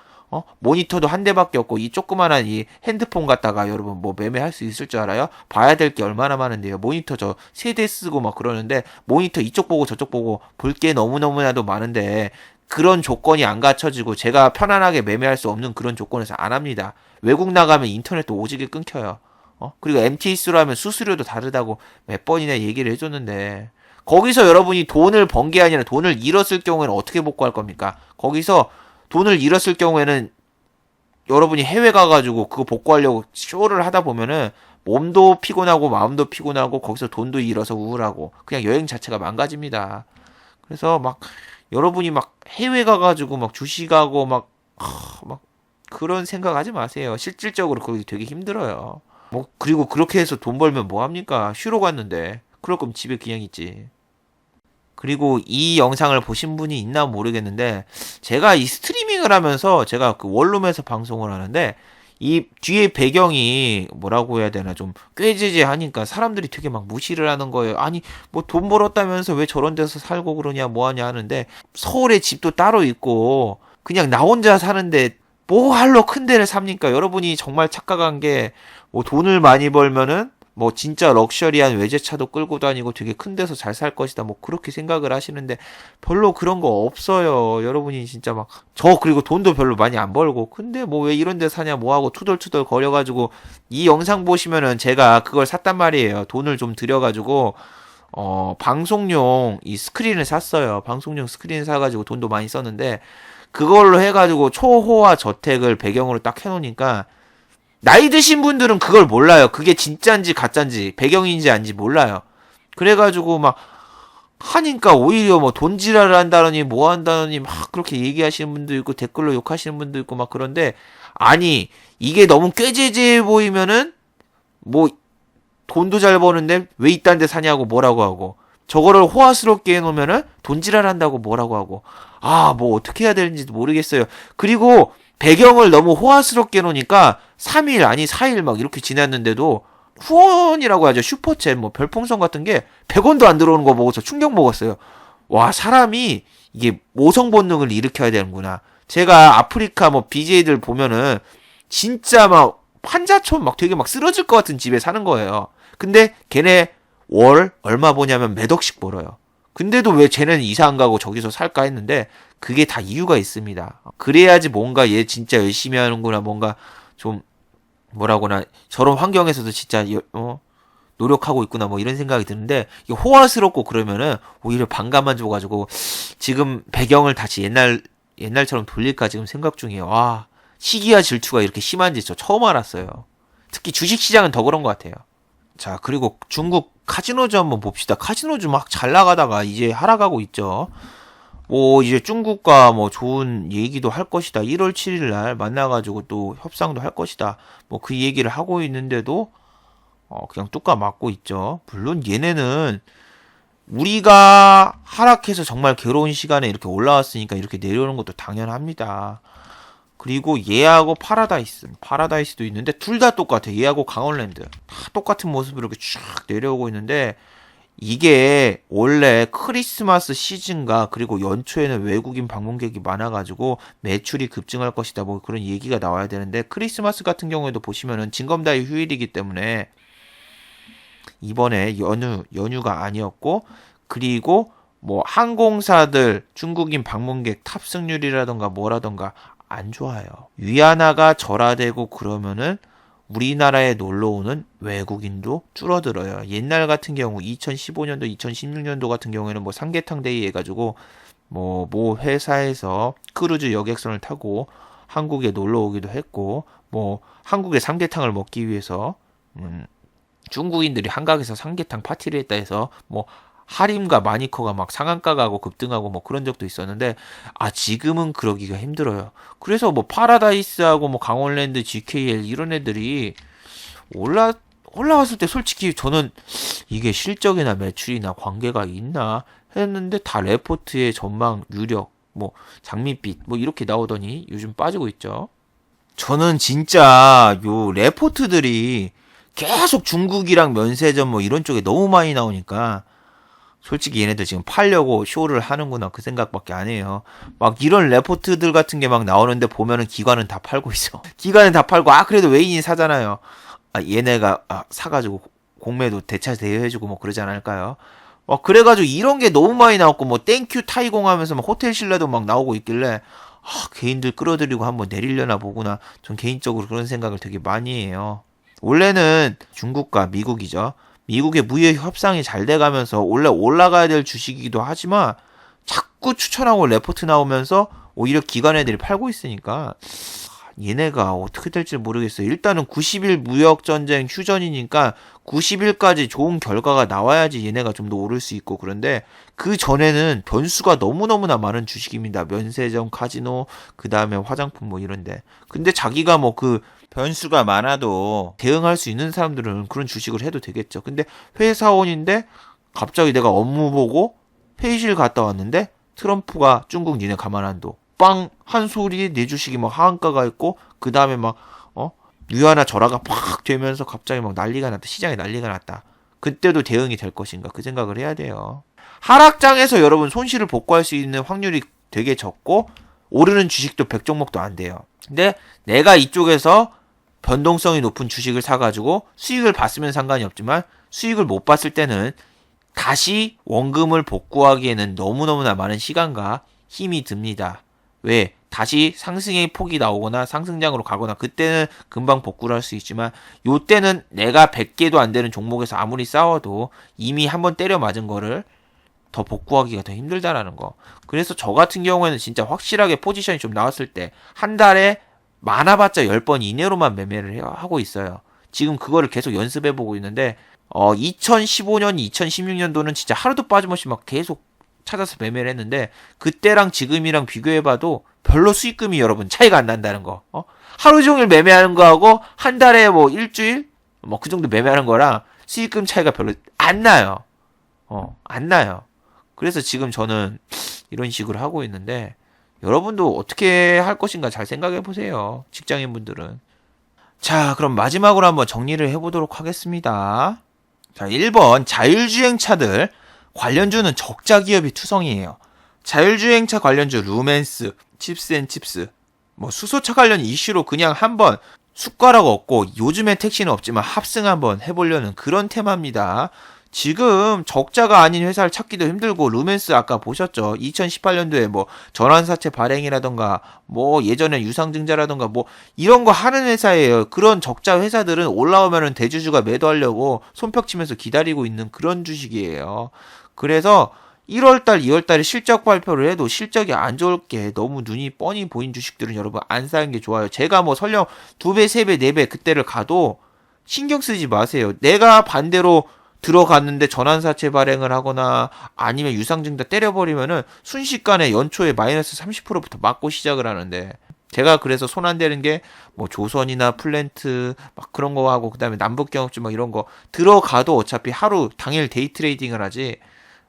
모니터도 한 대밖에 없고 이 조그만한 이 핸드폰 갖다가 여러분 뭐 매매할 수 있을 줄 알아요? 봐야 될 게 얼마나 많은데요. 모니터 저 세 대 쓰고 막 그러는데 모니터 이쪽 보고 저쪽 보고 볼 게 너무너무나도 많은데 그런 조건이 안 갖춰지고 제가 편안하게 매매할 수 없는 그런 조건에서 안 합니다. 외국 나가면 인터넷도 오지게 끊겨요. 그리고 MTS로 하면 수수료도 다르다고 몇 번이나 얘기를 해줬는데 거기서 여러분이 돈을 번 게 아니라 돈을 잃었을 경우에는 어떻게 복구할 겁니까? 거기서 돈을 잃었을 경우에는 여러분이 해외 가가지고 그거 복구하려고 쇼를 하다 보면은 몸도 피곤하고 마음도 피곤하고 거기서 돈도 잃어서 우울하고 그냥 여행 자체가 망가집니다. 그래서 여러분이 해외 가가지고 주식하고 막 그런 생각하지 마세요. 실질적으로 그게 되게 힘들어요. 그리고 그렇게 해서 돈 벌면 뭐 합니까? 쉬러 갔는데. 그럴 거면 집에 그냥 있지. 그리고 이 영상을 보신 분이 있나 모르겠는데 제가 이 스트리밍을 하면서 제가 그 원룸에서 방송을 하는데 이 뒤에 배경이 뭐라고 해야 되나 좀 꾀지지하니까 사람들이 되게 무시를 하는 거예요. 아니 뭐 돈 벌었다면서 왜 저런 데서 살고 그러냐 뭐하냐 하는데 서울에 집도 따로 있고 그냥 나 혼자 사는데 뭐 할로 큰 데를 삽니까? 여러분이 정말 착각한 게 뭐 돈을 많이 벌면은 뭐 진짜 럭셔리한 외제차도 끌고 다니고 되게 큰 데서 잘 살 것이다. 뭐 그렇게 생각을 하시는데 별로 그런 거 없어요. 여러분이 진짜 막 저 그리고 돈도 별로 많이 안 벌고 근데 뭐 왜 이런 데 사냐 뭐 하고 투덜투덜 거려가지고 이 영상 보시면은 제가 그걸 샀단 말이에요. 돈을 좀 들여가지고 방송용 이 스크린을 샀어요. 방송용 스크린 사가지고 돈도 많이 썼는데 그걸로 해가지고 초호화 저택을 배경으로 딱 해놓으니까 나이 드신 분들은 그걸 몰라요. 그게 진짜인지 가짜인지 배경인지 아닌지 몰라요. 그래가지고 막 하니까 오히려 뭐 돈지랄을 한다느니 뭐 한다느니 막 그렇게 얘기하시는 분도 있고 댓글로 욕하시는 분도 있고 막 그런데 아니 이게 너무 꾀재재해 보이면은 뭐 돈도 잘 버는데 왜 이딴 데 사냐고 뭐라고 하고 저거를 호화스럽게 해놓으면은 돈지랄 한다고 뭐라고 하고 아 뭐 어떻게 해야 되는지도 모르겠어요. 그리고 배경을 너무 호화스럽게 해놓으니까 3일 아니 4일 막 이렇게 지났는데도 후원이라고 하죠. 슈퍼챗 뭐 별풍선 같은 게 100원도 안 들어오는 거 보고서 충격 먹었어요. 와 사람이 이게 모성 본능을 일으켜야 되는구나. 제가 아프리카 뭐 BJ들 보면은 진짜 막 환자촌 막 되게 막 쓰러질 것 같은 집에 사는 거예요. 근데 걔네 월 얼마 버냐면 몇 억씩 벌어요. 근데도 왜 쟤는 이사 안 가고 저기서 살까 했는데 그게 다 이유가 있습니다. 그래야지 뭔가 얘 진짜 열심히 하는구나 뭔가 좀 뭐라고나 저런 환경에서도 진짜 노력하고 있구나 뭐 이런 생각이 드는데 이게 호화스럽고 그러면은 오히려 반감만 줘가지고 지금 배경을 다시 옛날처럼 돌릴까 지금 생각 중이에요. 와 시기와 질투가 이렇게 심한지 저 처음 알았어요. 특히 주식시장은 더 그런 것 같아요. 자 그리고 중국 카지노주 한번 봅시다. 카지노주 막 잘 나가다가 이제 하락하고 있죠. 뭐 이제 중국과 뭐 좋은 얘기도 할 것이다. 1월 7일 날 만나가지고 또 협상도 할 것이다. 뭐 그 얘기를 하고 있는데도 그냥 뚜까 맞고 있죠. 물론 얘네는 우리가 하락해서 정말 괴로운 시간에 이렇게 올라왔으니까 이렇게 내려오는 것도 당연합니다. 그리고 얘하고 파라다이스도 있는데 둘 다 똑같아. 얘하고 강원랜드 다 똑같은 모습으로 이렇게 쫙 내려오고 있는데 이게 원래 크리스마스 시즌과 그리고 연초에는 외국인 방문객이 많아가지고 매출이 급증할 것이다 뭐 그런 얘기가 나와야 되는데 크리스마스 같은 경우에도 보시면은 징검다리 휴일이기 때문에 이번에 연휴가 아니었고 그리고 뭐 항공사들 중국인 방문객 탑승률이라던가 뭐라던가 안 좋아요. 위안화가 절하되고 그러면은 우리나라에 놀러 오는 외국인도 줄어들어요. 옛날 같은 경우 2015년도, 2016년도 같은 경우에는 뭐 삼계탕 데이 해가지고 뭐 회사에서 크루즈 여객선을 타고 한국에 놀러 오기도 했고 뭐 한국의 삼계탕을 먹기 위해서 중국인들이 한강에서 삼계탕 파티를 했다 해서 뭐 하림과 마니커가 막 상한가 가고 급등하고 뭐 그런 적도 있었는데 지금은 그러기가 힘들어요. 그래서 뭐 파라다이스하고 뭐 강원랜드, GKL 이런 애들이 올라왔을 때 솔직히 저는 이게 실적이나 매출이나 관계가 있나 했는데 다 레포트의 전망 유력 뭐 장밋빛 뭐 이렇게 나오더니 요즘 빠지고 있죠. 저는 진짜 요 레포트들이 계속 중국이랑 면세점 뭐 이런 쪽에 너무 많이 나오니까 솔직히 얘네들 지금 팔려고 쇼를 하는구나 그 생각밖에 안 해요. 막 이런 레포트들 같은 게 막 나오는데 보면은 기관은 다 팔고 있어. 기관은 다 팔고 그래도 외인이 사잖아요. 얘네가 사가지고 공매도 대차 대여해주고 뭐 그러지 않을까요? 그래가지고 이런 게 너무 많이 나왔고 뭐 땡큐 타이공 하면서 막 호텔 신라도 막 나오고 있길래 개인들 끌어들이고 한번 내리려나 보구나. 전 개인적으로 그런 생각을 되게 많이 해요. 원래는 중국과 미국이죠. 미국의 무역 협상이 잘 돼가면서 원래 올라가야 될 주식이기도 하지만 자꾸 추천하고 레포트 나오면서 오히려 기관 애들이 팔고 있으니까 얘네가 어떻게 될지 모르겠어요. 일단은 90일 무역전쟁 휴전이니까 90일까지 좋은 결과가 나와야지 얘네가 좀 더 오를 수 있고 그런데 그 전에는 변수가 너무너무나 많은 주식입니다. 면세점, 카지노, 그 다음에 화장품 뭐 이런데. 근데 자기가 뭐 그 변수가 많아도 대응할 수 있는 사람들은 그런 주식을 해도 되겠죠. 근데 회사원인데 갑자기 내가 업무 보고 회의실 갔다 왔는데 트럼프가 중국 니네 가만 안 둬. 빵 한 소리에 내 주식이 막 하한가가 있고 그 다음에 막 위안화 절하가 팍 되면서 갑자기 막 난리가 났다. 시장에 난리가 났다. 그때도 대응이 될 것인가 그 생각을 해야 돼요. 하락장에서 여러분 손실을 복구할 수 있는 확률이 되게 적고 오르는 주식도 100종목도 안 돼요. 근데 내가 이쪽에서 변동성이 높은 주식을 사가지고 수익을 봤으면 상관이 없지만 수익을 못 봤을 때는 다시 원금을 복구하기에는 너무너무나 많은 시간과 힘이 듭니다. 왜? 다시 상승의 폭이 나오거나 상승장으로 가거나 그때는 금방 복구를 할 수 있지만 요때는 내가 100개도 안 되는 종목에서 아무리 싸워도 이미 한번 때려 맞은 거를 더 복구하기가 더 힘들다라는 거. 그래서 저 같은 경우에는 진짜 확실하게 포지션이 좀 나왔을 때 한 달에 많아봤자 10번 이내로만 매매를 하고 있어요. 지금 그거를 계속 연습해보고 있는데 2015년, 2016년도는 진짜 하루도 빠짐없이 막 계속 찾아서 매매를 했는데 그때랑 지금이랑 비교해봐도 별로 수익금이 여러분 차이가 안 난다는 거. 하루 종일 매매하는 거하고 한 달에 뭐 일주일 뭐 그 정도 매매하는 거랑 수익금 차이가 별로 안 나요. 안 나요. 그래서 지금 저는 이런 식으로 하고 있는데 여러분도 어떻게 할 것인가 잘 생각해 보세요. 직장인분들은. 자, 그럼 마지막으로 한번 정리를 해보도록 하겠습니다. 자, 1번 자율주행차들 관련주는 적자 기업이 투성이에요. 자율주행차 관련주 루멘스, 칩스앤칩스, 뭐 수소차 관련 이슈로 그냥 한번 숟가락 얻고 요즘엔 택시는 없지만 합승 한번 해보려는 그런 테마입니다. 지금 적자가 아닌 회사를 찾기도 힘들고 루멘스 아까 보셨죠? 2018년도에 뭐 전환사채 발행이라던가 뭐 예전에 유상증자라던가 뭐 이런 거 하는 회사예요. 그런 적자 회사들은 올라오면은 대주주가 매도하려고 손뼉치면서 기다리고 있는 그런 주식이에요. 그래서 1월달, 2월달에 실적 발표를 해도 실적이 안 좋을 게 너무 눈이 뻔히 보인 주식들은 여러분 안 사는 게 좋아요. 제가 뭐 설령 2배, 3배, 4배 그때를 가도 신경 쓰지 마세요. 내가 반대로 들어갔는데 전환사채 발행을 하거나 아니면 유상증자 때려버리면은 순식간에 연초에 마이너스 30%부터 맞고 시작을 하는데 제가 그래서 손 안 대는 게 뭐 조선이나 플랜트 막 그런 거 하고 그다음에 남북경협주 막 이런 거 들어가도 어차피 하루 당일 데이 트레이딩을 하지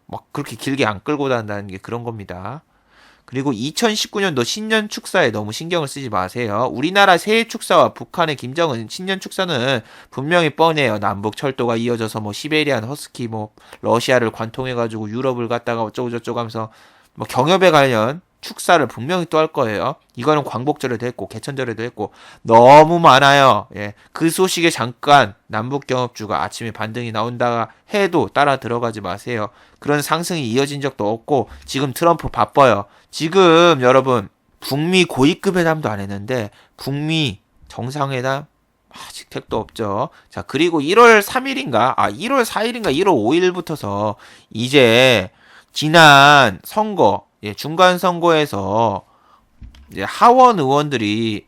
막 그렇게 길게 안 끌고 다닌다는 게 그런 겁니다. 그리고 2019년도 신년 축사에 너무 신경을 쓰지 마세요. 우리나라 새해 축사와 북한의 김정은 신년 축사는 분명히 뻔해요. 남북 철도가 이어져서 뭐 시베리안 허스키 뭐 러시아를 관통해가지고 유럽을 갔다가 어쩌고저쩌고 하면서 뭐 경협에 관련 축사를 분명히 또 할 거예요. 이거는 광복절에도 했고 개천절에도 했고 너무 많아요. 예. 그 소식에 잠깐 남북경협주가 아침에 반등이 나온다 해도 따라 들어가지 마세요. 그런 상승이 이어진 적도 없고 지금 트럼프 바빠요. 지금 여러분 북미 고위급 회담도 안 했는데 북미 정상회담 아직 택도 없죠. 자, 그리고 1월 3일인가 1월 4일인가 1월 5일부터서 이제 지난 선거 중간 선거에서 이제 하원 의원들이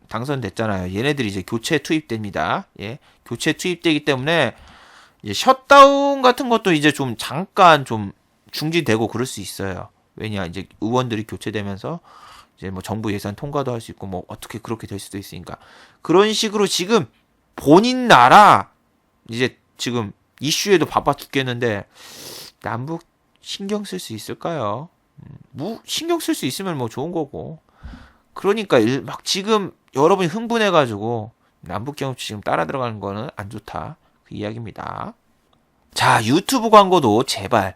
당선됐잖아요. 얘네들이 이제 교체 투입됩니다. 예. 교체 투입되기 때문에 이제 셧다운 같은 것도 이제 좀 잠깐 좀 중지되고 그럴 수 있어요. 왜냐 이제 의원들이 교체되면서 이제 뭐 정부 예산 통과도 할 수 있고 뭐 어떻게 그렇게 될 수도 있으니까 그런 식으로 지금 본인 나라 이제 지금 이슈에도 바빠 죽겠는데 남북 신경 쓸 수 있을까요? 뭐 신경 쓸 수 있으면 뭐 좋은 거고. 그러니까 막 지금 여러분이 흥분해가지고 남북경협 지금 따라 들어가는 거는 안 좋다. 그 이야기입니다. 자, 유튜브 광고도 제발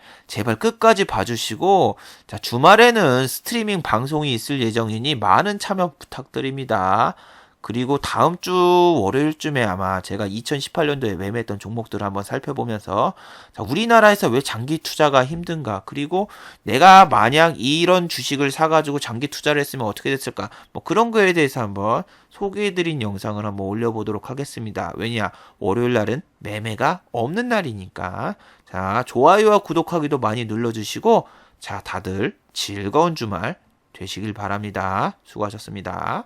끝까지 봐주시고, 자, 주말에는 스트리밍 방송이 있을 예정이니 많은 참여 부탁드립니다. 그리고 다음 주 월요일쯤에 아마 제가 2018년도에 매매했던 종목들을 한번 살펴보면서 자, 우리나라에서 왜 장기 투자가 힘든가 그리고 내가 만약 이런 주식을 사가지고 장기 투자를 했으면 어떻게 됐을까 뭐 그런 거에 대해서 한번 소개해드린 영상을 한번 올려보도록 하겠습니다. 왜냐 월요일 날은 매매가 없는 날이니까 자 좋아요와 구독하기도 많이 눌러주시고 자 다들 즐거운 주말 되시길 바랍니다. 수고하셨습니다.